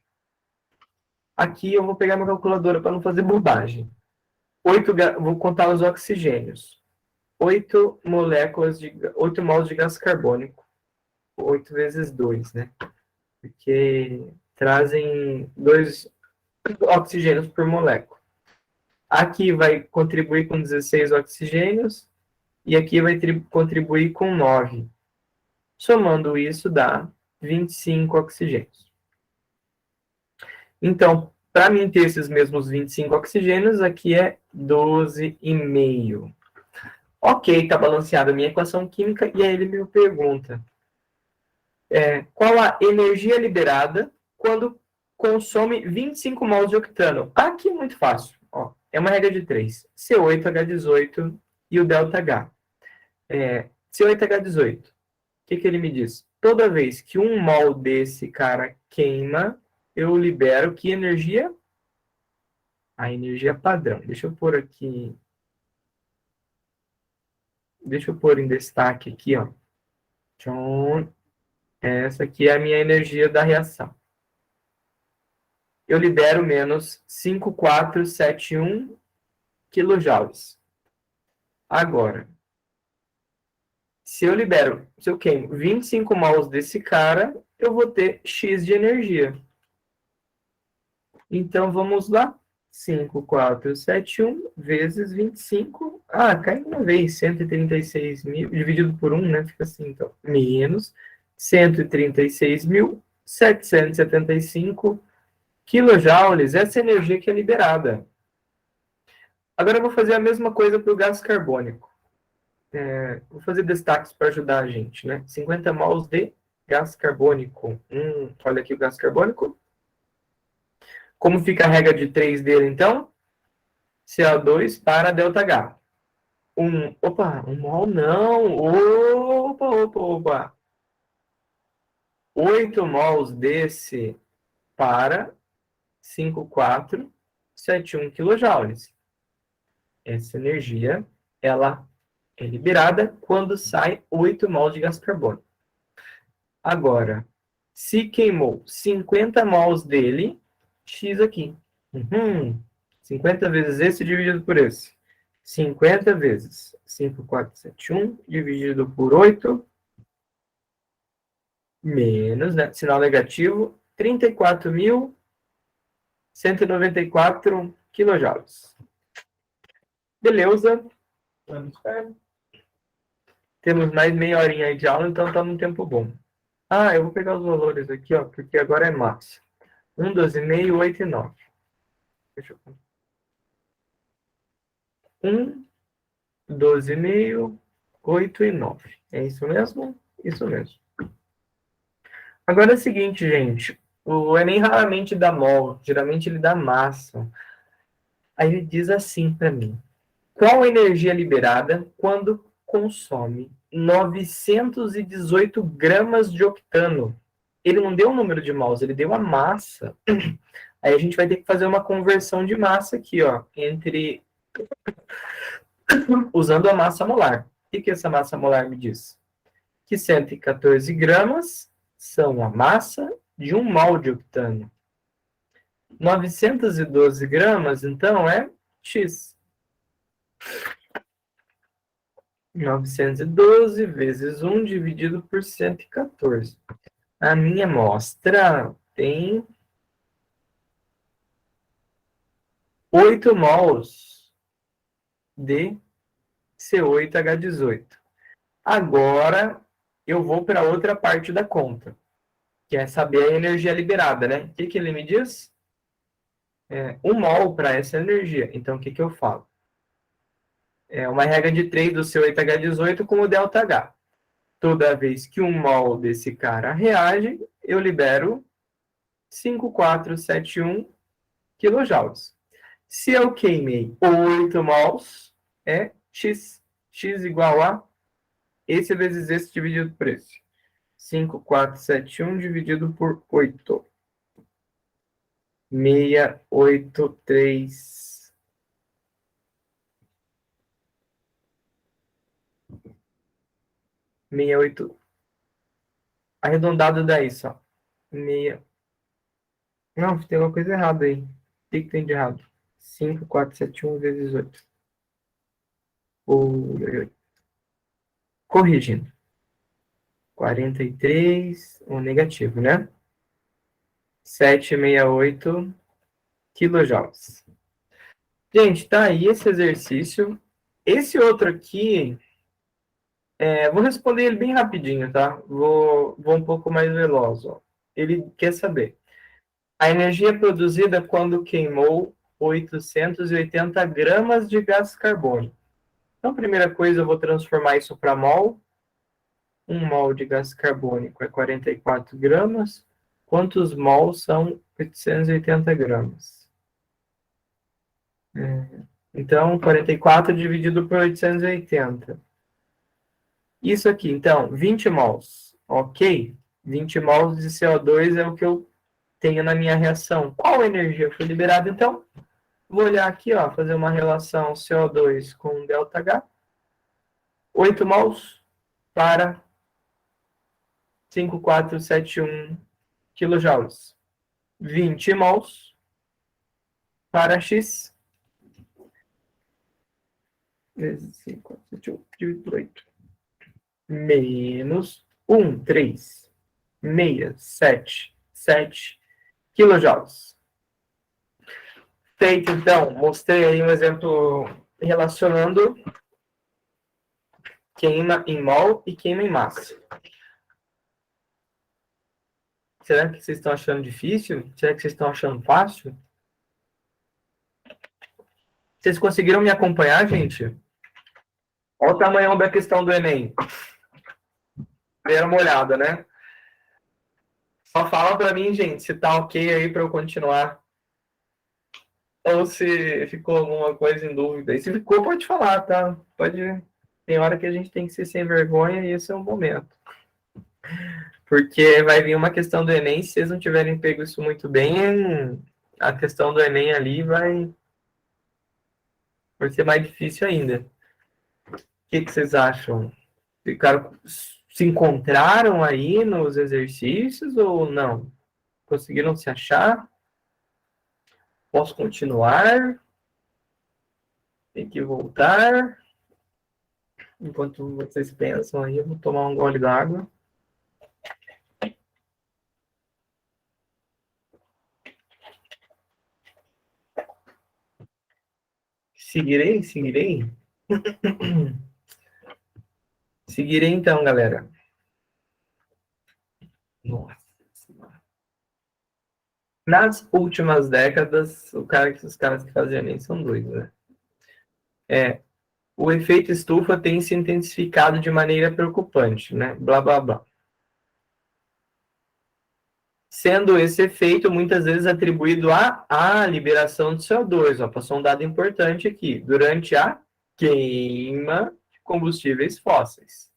Aqui eu vou pegar minha calculadora para não fazer bobagem. Vou contar os oxigênios. 8 moléculas de 8 mols de gás carbônico. 8 vezes 2, né? Porque trazem 2 oxigênios por molécula. Aqui vai contribuir com 16 oxigênios e aqui vai contribuir com 9. Somando isso dá 25 oxigênios. Então, para mim ter esses mesmos 25 oxigênios, aqui é 12,5. Ok, está balanceada a minha equação química, e aí ele me pergunta qual a energia liberada quando consome 25 mols de octano. Aqui é muito fácil. Ó, é uma regra de 3. C8H18 e o ΔH. C8H18. O que ele me diz? Toda vez que um mol desse cara queima, eu libero que energia? A energia padrão. Deixa eu pôr aqui. Deixa eu pôr em destaque aqui, ó. Então, essa aqui é a minha energia da reação. Eu libero menos 5,471 kJ. Agora, se eu queimo 25 mols desse cara, eu vou ter X de energia. Então, vamos lá. 5,471 vezes 25. Ah, cai uma vez. 136 mil, dividido por 1, né? Fica assim, então. Menos 136.775 Kilojoules, essa energia que é liberada. Agora eu vou fazer a mesma coisa para o gás carbônico. Vou fazer destaques para ajudar a gente, né? 50 mols de gás carbônico. Olha aqui o gás carbônico. Como fica a regra de 3 dele, então? CO2 para ΔH. Opa, 1 mol não. Opa. 8 mols desse para 5,471 quilojoules. Essa energia, ela é liberada quando sai 8 mols de gás carbônico. Agora, se queimou 50 mols dele, X aqui. 50 vezes esse dividido por esse. 50 vezes 5,471 dividido por 8, menos, né? Sinal negativo, 34.194 quilojoules. Beleza. Temos mais meia horinha aí de aula, então está num tempo bom. Eu vou pegar os valores aqui, ó, porque agora é massa. 1, 12,5, 8 e 9. Deixa eu... 1, 12,5, 8 e 9. É isso mesmo? Isso mesmo. Agora é o seguinte, gente. O Enem raramente dá mol, geralmente ele dá massa. Aí ele diz assim para mim. Qual a energia liberada quando consome 918 gramas de octano? Ele não deu o número de mols, ele deu a massa. Aí a gente vai ter que fazer uma conversão de massa aqui, ó, usando a massa molar. O que essa massa molar me diz? Que 114 gramas são a massa de 1 mol de octano. 912 gramas, então, é X. 912 vezes 1 dividido por 114. A minha amostra tem 8 mols de C8H18. Agora, eu vou para outra parte da conta, que é saber a energia liberada, né? O que ele me diz? 1 mol para essa energia. Então, o que eu falo? É uma regra de 3 do C8H18 com o ΔH. Toda vez que 1 mol desse cara reage, eu libero 5,471 quilojoules. Se eu queimei 8 mols, é X. X igual a esse vezes esse dividido por esse. 5,471 dividido por 8. 683. 68. Arredondado daí só. 6. Não, tem uma coisa errada aí. O que tem de errado? 5,471 vezes 8. Corrigindo. 43, um negativo, né? 768 quilojoules. Gente, tá aí esse exercício. Esse outro aqui, vou responder ele bem rapidinho, tá? Vou um pouco mais veloz. Ó. Ele quer saber. A energia produzida quando queimou 880 gramas de gás carbônico. Então, primeira coisa, eu vou transformar isso para mol. 1 mol de gás carbônico é 44 gramas. Quantos mols são 880 gramas? Então, 44 dividido por 880. Isso aqui, então, 20 mols. Ok? 20 mols de CO2 é o que eu tenho na minha reação. Qual energia foi liberada, então? Vou olhar aqui, ó, fazer uma relação CO2 com ΔH. 8 mols para 5,471 quilojoules. 20 mols para X vezes 5,471 dividido por 8. Menos 1,367 quilojoules. Feito, então, mostrei aí um exemplo relacionando queima em mol e queima em massa. Será que vocês estão achando difícil? Será que vocês estão achando fácil? Vocês conseguiram me acompanhar, gente? Olha o tamanho da questão do Enem. Deram uma olhada, né? Só fala para mim, gente, se tá ok aí para eu continuar. Ou se ficou alguma coisa em dúvida. E se ficou, pode falar, tá? Pode. Tem hora que a gente tem que ser sem vergonha e esse é o momento. Porque vai vir uma questão do Enem, se vocês não tiverem pego isso muito bem, a questão do Enem ali vai ser mais difícil ainda. O que vocês acham? Ficaram, se encontraram aí nos exercícios ou não? Conseguiram se achar? Posso continuar? Tem que voltar? Enquanto vocês pensam aí, eu vou tomar um gole d'água. Seguirei? Seguirei então, galera. Nossa. Nas últimas décadas, os caras que faziam nem são doidos, né? O efeito estufa tem se intensificado de maneira preocupante, né? Blá, blá, blá. Sendo esse efeito muitas vezes atribuído à liberação de CO2. Ó, passou um dado importante aqui. Durante a queima de combustíveis fósseis.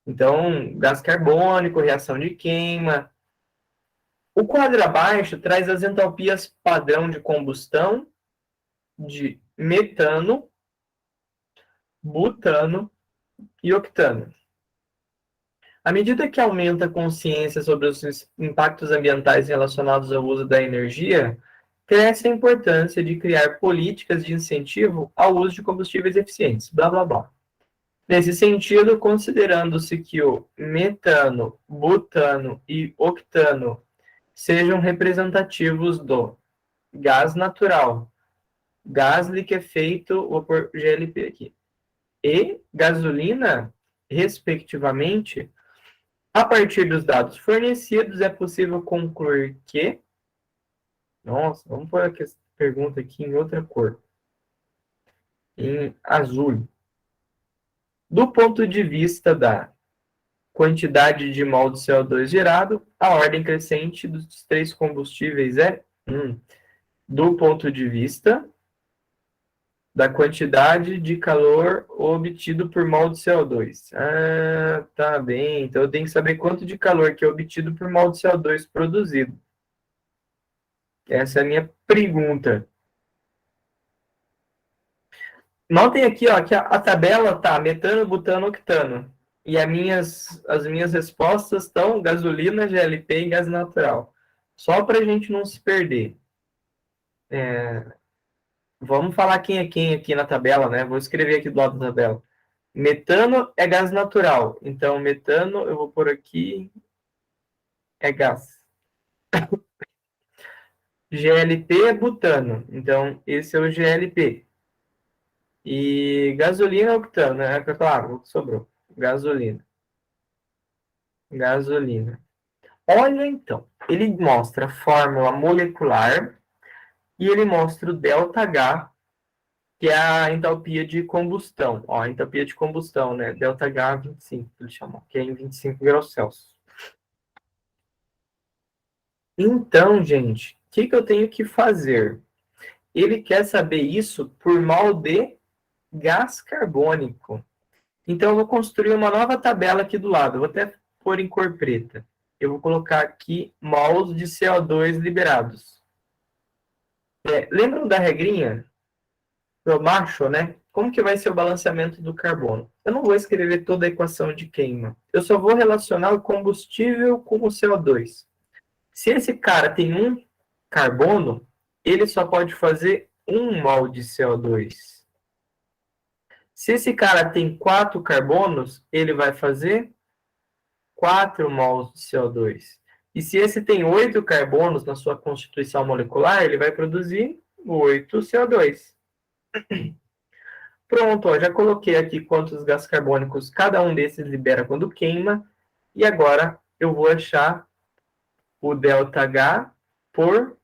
Então, gás carbônico, reação de queima. O quadro abaixo traz as entalpias padrão de combustão de metano, butano e octano. À medida que aumenta a consciência sobre os impactos ambientais relacionados ao uso da energia, cresce a importância de criar políticas de incentivo ao uso de combustíveis eficientes. Blá, blá, blá. Nesse sentido, considerando-se que o metano, butano e octano sejam representativos do gás natural, gás liquefeito, vou pôr GLP aqui, e gasolina, respectivamente, a partir dos dados fornecidos, é possível concluir que... Nossa, vamos pôr a pergunta aqui em outra cor. Em azul. Do ponto de vista da quantidade de mol de CO2 gerado, a ordem crescente dos três combustíveis é 1. Do ponto de vista da quantidade de calor obtido por mol de CO2. Ah, tá bem. Então eu tenho que saber quanto de calor que é obtido por mol de CO2 produzido. Essa é a minha pergunta. Notem aqui, ó, que a tabela tá metano, butano, octano. E as minhas respostas estão gasolina, GLP e gás natural. Só para a gente não se perder. Vamos falar quem é quem aqui na tabela, né? Vou escrever aqui do lado da tabela. Metano é gás natural. Então, metano, eu vou pôr aqui, é gás. GLP é butano. Então, esse é o GLP. E gasolina é octano, né? Claro, o que sobrou. Gasolina. Olha, então. Ele mostra a fórmula molecular e ele mostra o ΔH, que é a entalpia de combustão. Ó, a entalpia de combustão, né? ΔH 25, ele chamou, que é em 25 graus Celsius. Então, gente, o que eu tenho que fazer? Ele quer saber isso por mol de gás carbônico. Então, eu vou construir uma nova tabela aqui do lado. Eu vou até pôr em cor preta. Eu vou colocar aqui mols de CO2 liberados. Lembram da regrinha? Pro macho, né? Como que vai ser o balanceamento do carbono? Eu não vou escrever toda a equação de queima. Eu só vou relacionar o combustível com o CO2. Se esse cara tem um carbono, ele só pode fazer 1 mol de CO2. Se esse cara tem 4 carbonos, ele vai fazer 4 mols de CO2. E se esse tem 8 carbonos na sua constituição molecular, ele vai produzir 8 CO2. Pronto, ó, já coloquei aqui quantos gases carbônicos cada um desses libera quando queima. E agora eu vou achar o ΔH por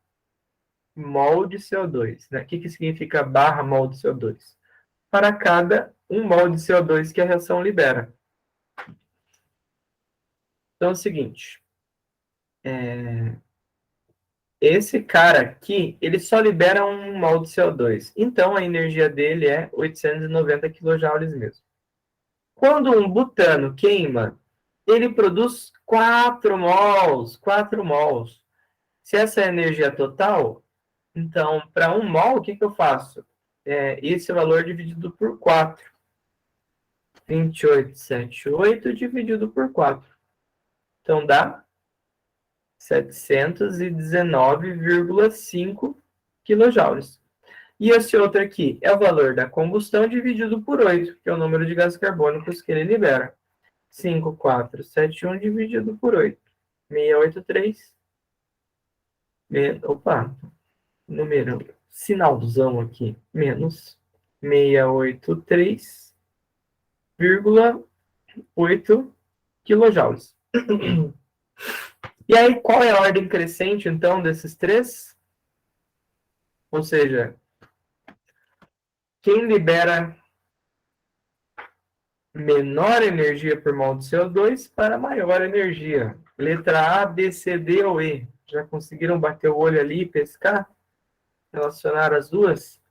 mol de CO2. Né? O que significa barra mol de CO2? Para cada 1 mol de CO2 que a reação libera. Então é o seguinte, esse cara aqui, ele só libera 1 mol de CO2. Então a energia dele é 890 kJ mesmo. Quando um butano queima, ele produz 4 mols. 4 mols. Se essa é a energia total, então, para 1 mol, o que eu faço? Esse valor dividido por 4. 2878 dividido por 4. Então, dá 719,5 kJ. E esse outro aqui é o valor da combustão dividido por 8, que é o número de gases carbônicos que ele libera. 5471 dividido por 8. 683. Opa, número, sinalzão aqui. Menos 683,8 quilojoules. E aí, qual é a ordem crescente, então, desses três? Ou seja, quem libera menor energia por mol de CO2 para maior energia? Letra A, B, C, D ou E? Já conseguiram bater o olho ali e pescar? Relacionar as duas?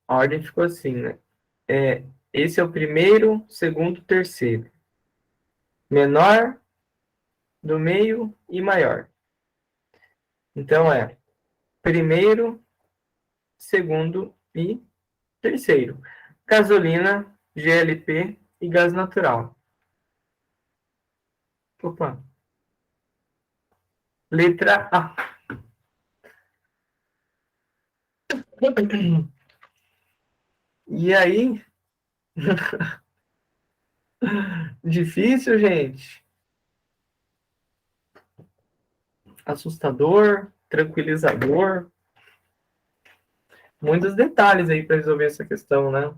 A ordem ficou assim, né? Esse é o primeiro, segundo, terceiro. Menor, do meio e maior. Então, primeiro, segundo e terceiro. Gasolina, GLP e gás natural. Opa. Letra A. E aí? Difícil, gente? Assustador? Tranquilizador? Muitos detalhes aí para resolver essa questão, né?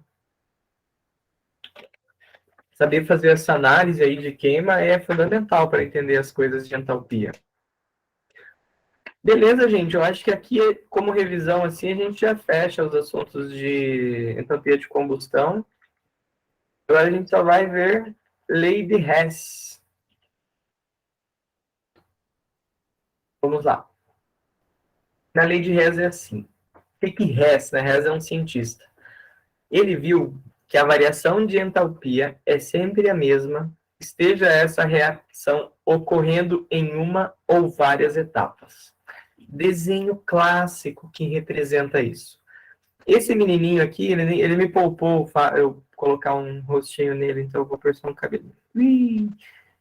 Saber fazer essa análise aí de queima é fundamental para entender as coisas de entalpia. Beleza, gente. Eu acho que aqui, como revisão, assim, a gente já fecha os assuntos de entalpia de combustão. Agora a gente só vai ver lei de Hess. Vamos lá. Na lei de Hess é assim. O que Hess, né? Hess é um cientista. Ele viu que a variação de entalpia é sempre a mesma, esteja essa reação ocorrendo em uma ou várias etapas. Desenho clássico que representa isso. Esse menininho aqui, ele me poupou eu colocar um rostinho nele, então eu vou pôr só um cabelo.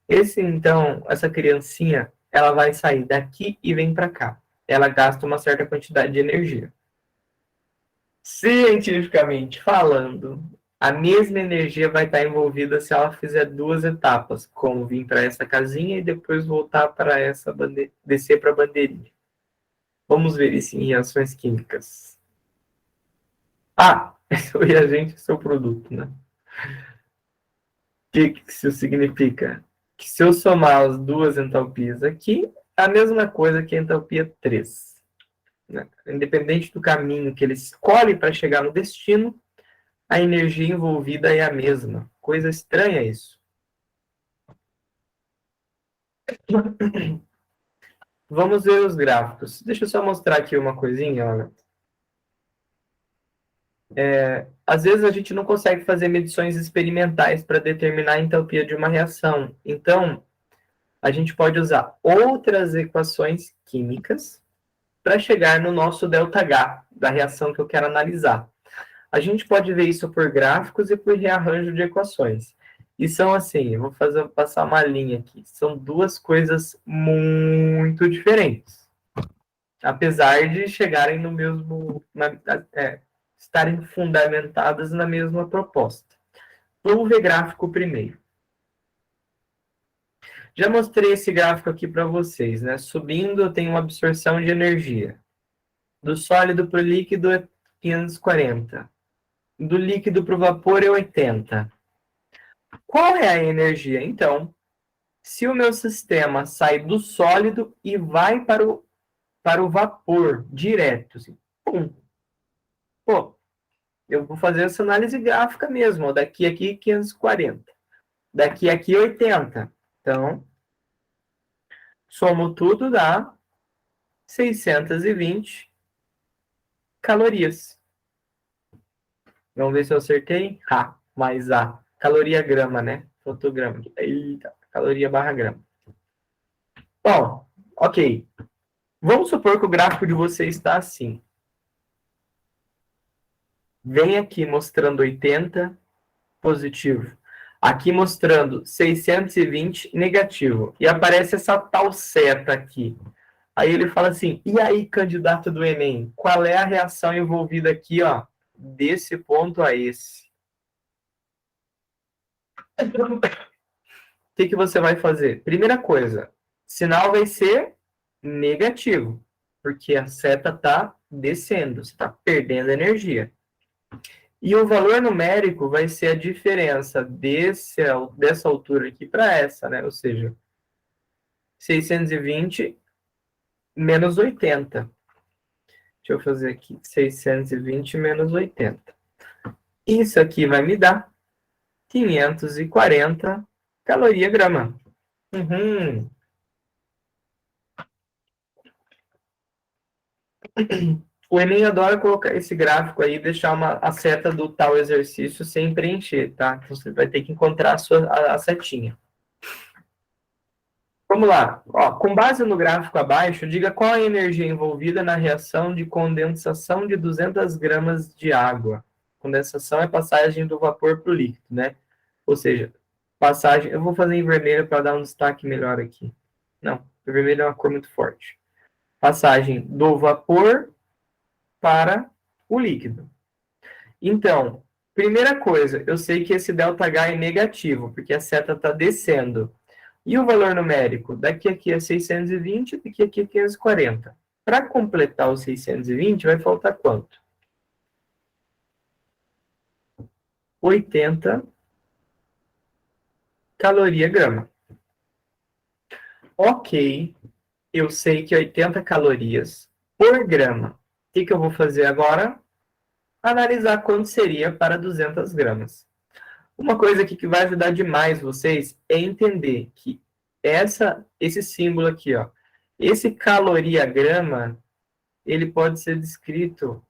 Essa criancinha, ela vai sair daqui e vem para cá. Ela gasta uma certa quantidade de energia. Cientificamente falando, a mesma energia vai estar envolvida se ela fizer duas etapas, como vir para essa casinha e depois voltar para essa descer para a bandeirinha. Vamos ver isso em reações químicas. O reagente é seu produto, né? O que isso significa? Que se eu somar as duas entalpias aqui, é a mesma coisa que a entalpia 3. Né? Independente do caminho que ele escolhe para chegar no destino, a energia envolvida é a mesma. Coisa estranha isso. Vamos ver os gráficos. Deixa eu só mostrar aqui uma coisinha, olha. Às vezes a gente não consegue fazer medições experimentais para determinar a entalpia de uma reação. Então, a gente pode usar outras equações químicas para chegar no nosso ΔH, da reação que eu quero analisar. A gente pode ver isso por gráficos e por rearranjo de equações. E são assim, eu vou passar uma linha aqui. São duas coisas muito diferentes. Apesar de chegarem no mesmo... estarem fundamentadas na mesma proposta. Vamos ver gráfico primeiro. Já mostrei esse gráfico aqui para vocês, né? Subindo, eu tenho uma absorção de energia. Do sólido para o líquido é 540. Do líquido para o vapor é 80. Qual é a energia, então, Se o meu sistema sai do sólido e vai para o vapor direto, assim, pum, pô, eu vou fazer essa análise gráfica mesmo, ó, daqui aqui 540, daqui aqui 80. Então, somo tudo, dá 620 calorias. Vamos ver se eu acertei. Mais A. Caloria grama, né? Fotograma. Eita, caloria barra grama. Bom, ok. Vamos supor que o gráfico de você está assim. Vem aqui mostrando 80, positivo. Aqui mostrando 620, negativo. E aparece essa tal seta aqui. Aí ele fala assim, e aí, candidato do Enem, qual é a reação envolvida aqui, ó, desse ponto a esse? O que você vai fazer? Primeira coisa, sinal vai ser negativo, porque a seta está descendo, você está perdendo energia. E o valor numérico vai ser a diferença dessa altura aqui para essa, né? Ou seja, 620 menos 80. Deixa eu fazer aqui, 620 menos 80. Isso aqui vai me dar 540 caloria grama. Uhum. O Enem adora colocar esse gráfico aí e deixar a seta do tal exercício sem preencher, tá? Então você vai ter que encontrar a setinha. Vamos lá. Ó, com base no gráfico abaixo, diga qual a energia envolvida na reação de condensação de 200 gramas de água. Condensação é passagem do vapor para o líquido, né? Ou seja, passagem... Eu vou fazer em vermelho para dar um destaque melhor aqui. Não, o vermelho é uma cor muito forte. Passagem do vapor para o líquido. Então, primeira coisa, eu sei que esse ΔH é negativo, porque a seta está descendo. E o valor numérico? Daqui aqui é 620, daqui aqui é 540. Para completar os 620, vai faltar quanto? 80 caloria grama. Ok, eu sei que 80 calorias por grama. O que eu vou fazer agora? Analisar quanto seria para 200 gramas. Uma coisa aqui que vai ajudar demais vocês é entender que esse símbolo aqui, ó, esse caloriagrama, ele pode ser descrito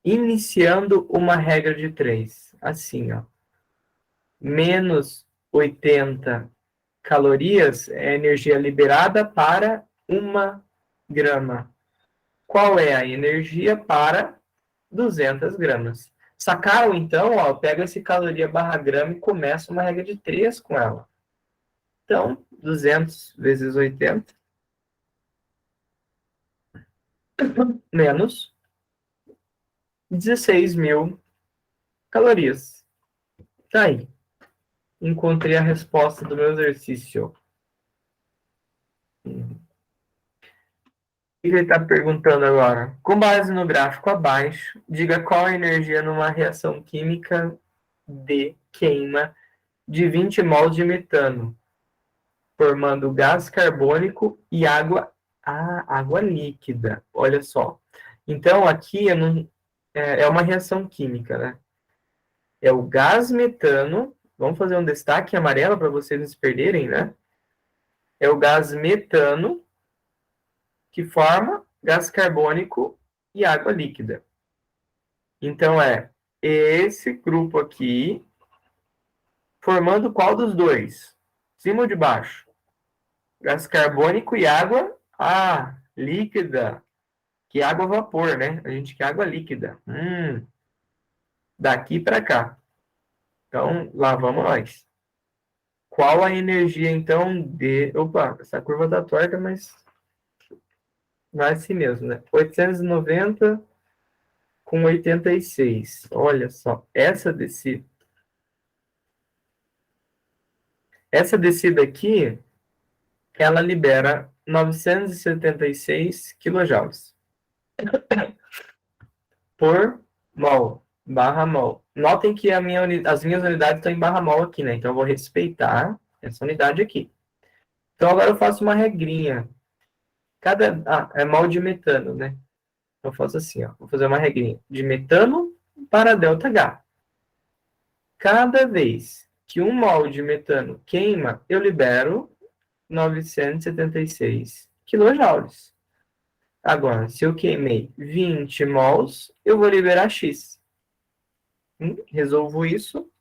iniciando uma regra de 3. Assim, ó. Menos 80 calorias é a energia liberada para 1 grama. Qual é a energia para 200 gramas? Sacaram, então? Ó, eu pego esse caloria barra grama e começo uma regra de 3 com ela. Então, 200 vezes 80 menos 16.000 calorias. Tá aí. Encontrei a resposta do meu exercício. O que ele está perguntando agora? Com base no gráfico abaixo, diga qual a energia numa reação química de queima de 20 mols de metano, formando gás carbônico e água líquida. Olha só. Então, aqui é uma reação química, né? É o gás metano. Vamos fazer um destaque amarelo para vocês não se perderem, né? É o gás metano que forma gás carbônico e água líquida. Então, é esse grupo aqui formando qual dos dois? Cima ou de baixo? Gás carbônico e água líquida. Que água vapor, né? A gente quer água líquida. Daqui para cá. Então, lá vamos nós. Qual a energia, então, de... Opa, essa curva tá torta, mas vai assim mesmo, né? 890 com 86. Olha só, essa descida aqui, ela libera 976 quilojoules por mol, barra mol. Notem que as minhas unidades estão em barra mol aqui, né? Então, eu vou respeitar. essa unidade aqui. Então, agora eu faço uma regrinha. É mol de metano, né? Então, eu faço assim, ó. Vou fazer uma regrinha. De metano para ΔH. Cada vez que um mol de metano queima, eu libero 976 quilojoules. Agora, se eu queimei 20 mols, eu vou liberar X. Resolvo isso.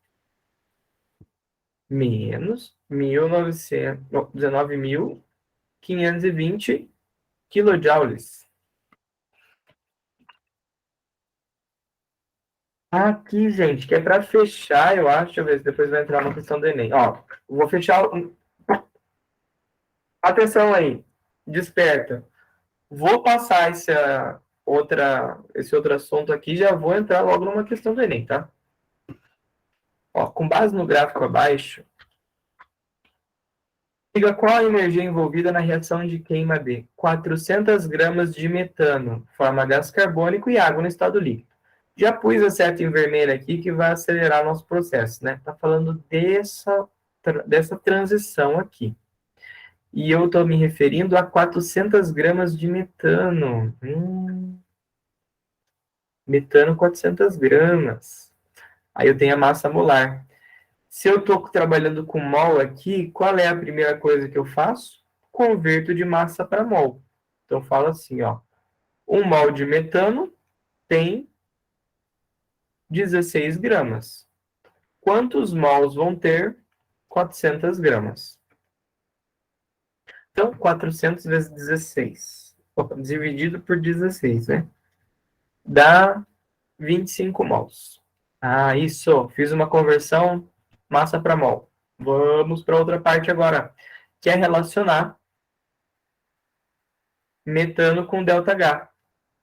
Menos 19.520 kilojoules. Aqui, gente, que é para fechar, eu acho. Deixa eu ver se depois vai entrar uma questão do Enem. Ó, vou fechar. Atenção aí, desperta. Vou passar esse outro assunto aqui, já vou entrar logo numa questão do Enem, tá? Ó, com base no gráfico abaixo, diga qual a energia envolvida na reação de queima de 400 gramas de metano, forma gás carbônico e água no estado líquido. Já pus a seta em vermelho aqui que vai acelerar nosso processo, né? Tá falando dessa transição aqui. E eu estou me referindo a 400 gramas de metano. Metano 400 gramas. Aí eu tenho a massa molar. Se eu estou trabalhando com mol aqui, qual é a primeira coisa que eu faço? Converto de massa para mol. Então, falo assim, ó. 1 mol de metano tem 16 gramas. Quantos mols vão ter 400 gramas? Então, 400 vezes 16. Dividido por 16, né? Dá 25 mols. Ah, isso. Fiz uma conversão massa para mol. Vamos para outra parte agora, que é relacionar metano com ΔH.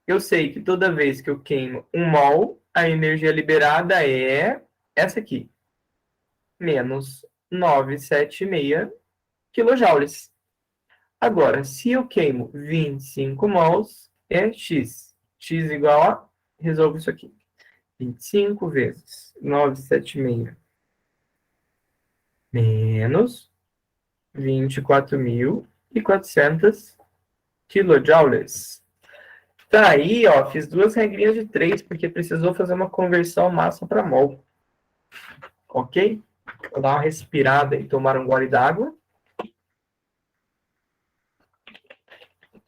Eu sei que toda vez que eu queimo 1 mol, a energia liberada é essa aqui. Menos 976 quilojoules. Agora, se eu queimo 25 mols, é X. X igual a... Resolvo isso aqui. 25 vezes 976 menos 24.400 kilojoules. Tá aí, ó, fiz 2 regrinhas de 3, porque precisou fazer uma conversão massa para mol. Ok? Vou dar uma respirada e tomar um gole d'água.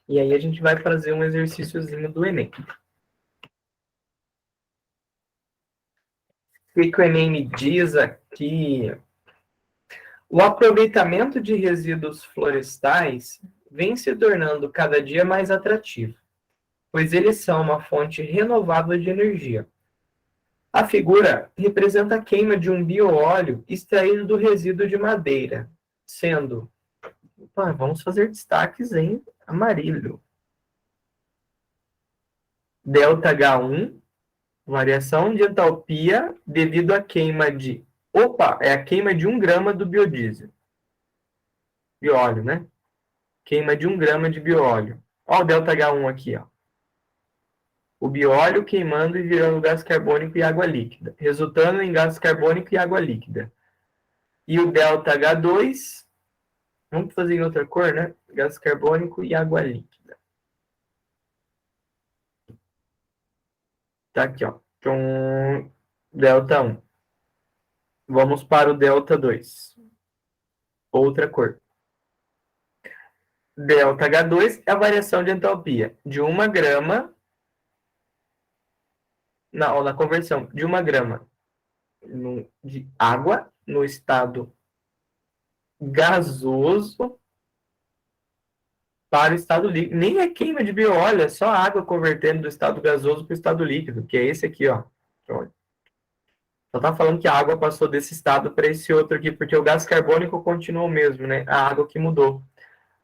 E aí a gente vai fazer um exercíciozinho do Enem. O que o Enem me diz aqui? O aproveitamento de resíduos florestais vem se tornando cada dia mais atrativo, pois eles são uma fonte renovável de energia. A figura representa a queima de um bioóleo extraído do resíduo de madeira, sendo... Opa, vamos fazer destaques em amarillo. ΔH1, variação de entalpia devido à queima de... Opa, é a queima de 1 grama do biodiesel. Bióleo, né? Queima de 1 grama de bióleo. Olha o ΔH1 aqui, ó. O bióleo queimando e virando gás carbônico e água líquida, resultando em gás carbônico e água líquida. E o ΔH2, vamos fazer em outra cor, né? Gás carbônico e água líquida. Tá aqui, ó. Então, ΔH1. Vamos para o ΔH2. Outra cor. ΔH2 é a variação de entalpia de 1 grama na conversão de 1 grama de água no estado gasoso para o estado líquido. Nem é queima de bióleo, é só água convertendo do estado gasoso para o estado líquido, que é esse aqui, ó. Só tá falando que a água passou desse estado para esse outro aqui, porque o gás carbônico continua o mesmo, né? A água que mudou.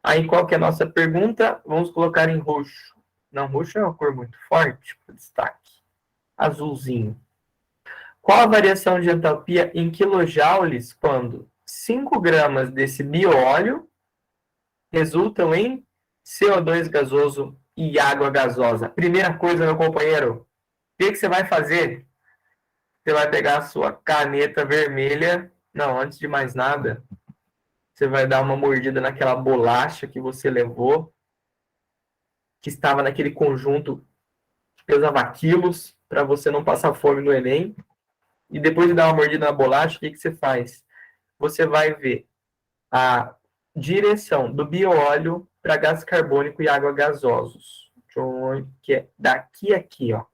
Aí, qual que é a nossa pergunta? Vamos colocar em roxo. Não, roxo é uma cor muito forte, para destaque. Azulzinho. Qual a variação de entalpia em quilojoules quando 5 gramas desse bióleo resultam em CO2 gasoso e água gasosa? Primeira coisa, meu companheiro, o que você vai fazer? Você vai pegar a sua caneta vermelha. Não, antes de mais nada, Você vai dar uma mordida naquela bolacha que você levou, que estava naquele conjunto que pesava quilos, para você não passar fome no Enem. E depois de dar uma mordida na bolacha, o que você faz? Você vai ver a direção do bioóleo para gás carbônico e água gasosos. Que é daqui a aqui, ó.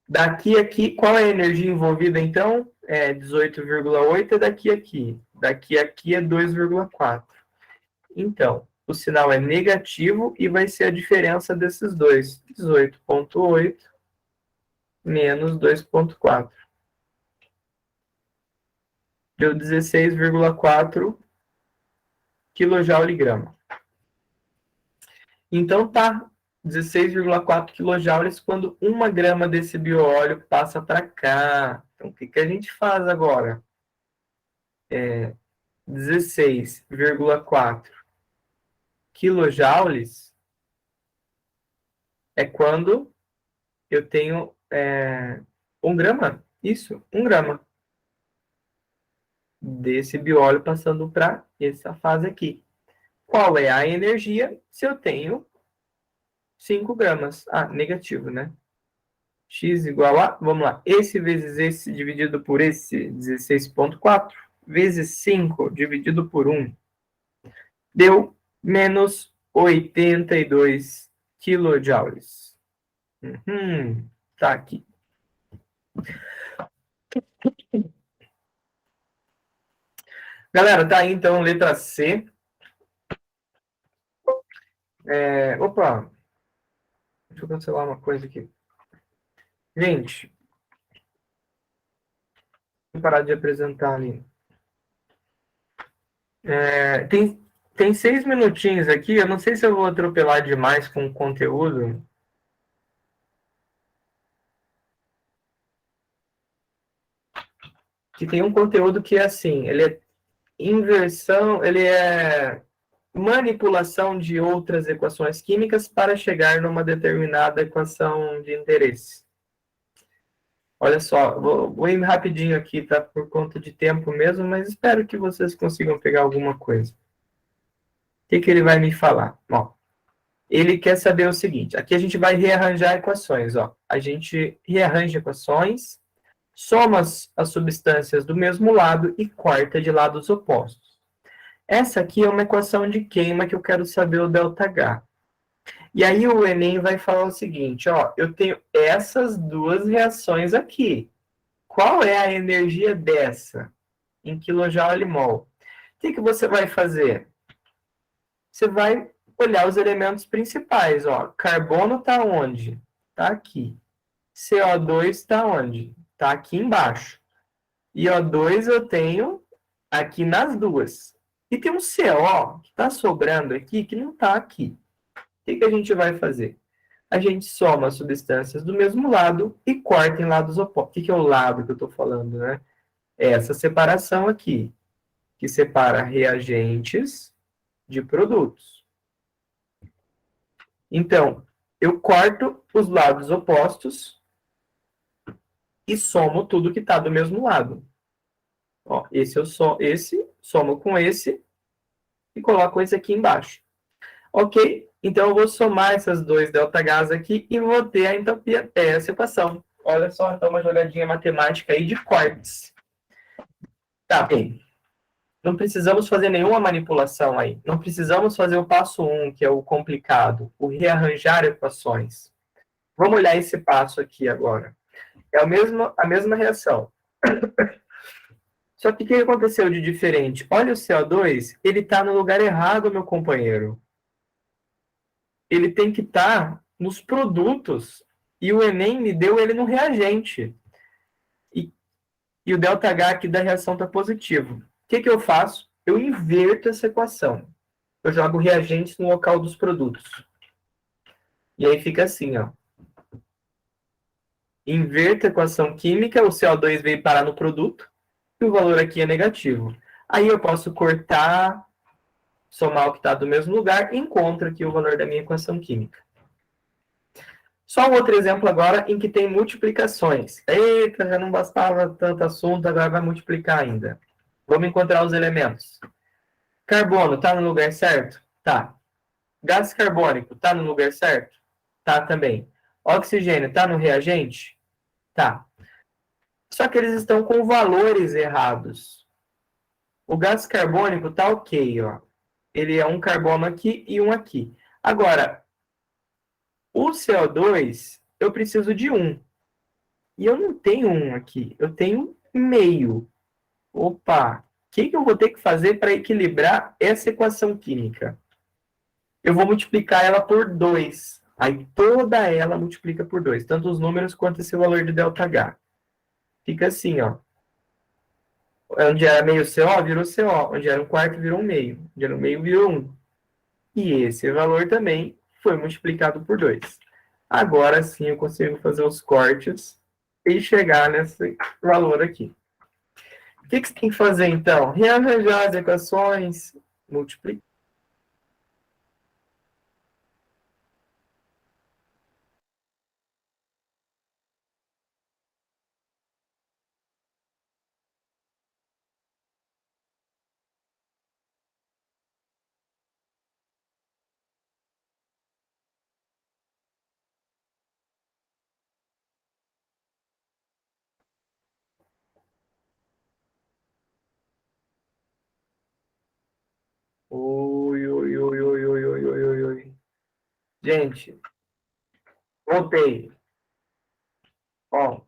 Daqui a aqui, qual é a energia envolvida, então? É 18,8 é daqui a aqui. Daqui a aqui é 2,4. Então, o sinal é negativo e vai ser a diferença desses dois. 18,8 menos 2,4. Deu 16,4 kJ/grama. Então tá 16,4 kJ quando 1 grama desse bioóleo passa para cá. Então o que a gente faz agora? 16,4 quilojoules é quando eu tenho 1 grama. Isso, 1 grama desse bióleo passando para essa fase aqui. Qual é a energia se eu tenho 5 gramas? Ah, negativo, né? X igual a, vamos lá, esse vezes esse dividido por esse, 16,4, vezes 5 dividido por 1, deu menos 82 quilojoules. Tá aqui. Galera, tá aí então letra C. Opa, deixa eu cancelar uma coisa aqui. Gente, vou parar de apresentar ali. Tem 6 minutinhos aqui, eu não sei se eu vou atropelar demais com o conteúdo. Que tem um conteúdo que é assim, ele é inversão, ele é manipulação de outras equações químicas para chegar numa determinada equação de interesse. Olha só, vou ir rapidinho aqui, tá? Por conta de tempo mesmo, mas espero que vocês consigam pegar alguma coisa. O que ele vai me falar? Ó, ele quer saber o seguinte, aqui a gente vai rearranjar equações, ó. A gente rearranja equações, soma as substâncias do mesmo lado e corta de lados opostos. Essa aqui é uma equação de queima que eu quero saber o ΔH. E aí o Enem vai falar o seguinte, ó, eu tenho essas duas reações aqui. Qual é a energia dessa em kJ/mol? O que você vai fazer? Você vai olhar os elementos principais, ó. Carbono está onde? Está aqui. CO2 está onde? Está aqui embaixo. E O2 eu tenho aqui nas duas. E tem um CO que está sobrando aqui que não está aqui. O que a gente vai fazer? A gente soma as substâncias do mesmo lado e corta em lados opostos. O que é o lado que eu estou falando, né? É essa separação aqui, que separa reagentes de produtos. Então, eu corto os lados opostos e somo tudo que está do mesmo lado. Ó, esse somo com esse e coloco esse aqui embaixo. Ok? Então, eu vou somar essas dois ΔHs aqui e vou ter a entropia dessa equação. Olha só, então, uma jogadinha matemática aí de cortes. Tá bem. Não precisamos fazer nenhuma manipulação aí. Não precisamos fazer o passo 1, que é o complicado, o rearranjar equações. Vamos olhar esse passo aqui agora. É a mesma reação. Só que o que aconteceu de diferente? Olha o CO2, ele está no lugar errado, meu companheiro. Ele tem que estar nos produtos. E o Enem me deu ele no reagente. E o ΔH aqui da reação está positivo. O que eu faço? Eu inverto essa equação. Eu jogo reagentes no local dos produtos. E aí fica assim, ó. Inverto a equação química, o CO2 veio parar no produto, e o valor aqui é negativo. Aí eu posso cortar, somar o que está do mesmo lugar, e encontro aqui o valor da minha equação química. Só um outro exemplo agora em que tem multiplicações. Eita, já não bastava tanto assunto, agora vai multiplicar ainda. Vamos encontrar os elementos. Carbono, tá no lugar certo? Tá. Gás carbônico, tá no lugar certo? Tá também. Oxigênio, tá no reagente? Tá. Só que eles estão com valores errados. O gás carbônico tá ok, ó. Ele é um carbono aqui e um aqui. Agora, o CO2, eu preciso de um. E eu não tenho um aqui, eu tenho meio. Opa, o que eu vou ter que fazer para equilibrar essa equação química? Eu vou multiplicar ela por 2. Aí toda ela multiplica por 2, tanto os números quanto esse valor de ΔH. Fica assim, ó. Onde era meio CO, virou CO. Onde era um quarto, virou um meio. Onde era um meio, virou 1. E esse valor também foi multiplicado por 2. Agora sim eu consigo fazer os cortes e chegar nesse valor aqui. O que você tem que fazer, então? Rearranjar as equações, multiplicar. Oi, oi, oi, oi, oi, oi, oi, oi, oi. Gente, voltei. Ó,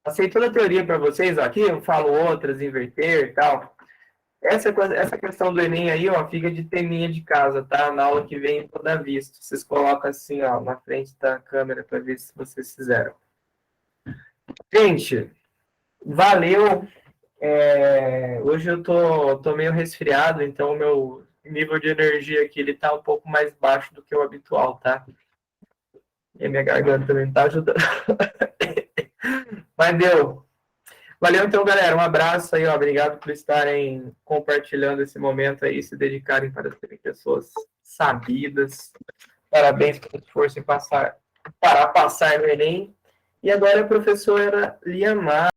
passei toda a teoria para vocês. Ó, aqui eu falo outras, inverter e tal. Essa questão do Enem aí, ó, fica de teminha de casa, tá? Na aula que vem toda vista. Vocês colocam assim, ó, na frente da câmera para ver se vocês fizeram. Gente, valeu. Hoje eu tô meio resfriado, então o meu nível de energia aqui ele tá um pouco mais baixo do que o habitual, tá? E a minha garganta também tá ajudando. Mas deu. Valeu então, galera. Um abraço aí, ó. Obrigado por estarem compartilhando esse momento aí, se dedicarem para serem pessoas sabidas. Parabéns pelo esforço em passar no Enem. E agora a professora Liamar.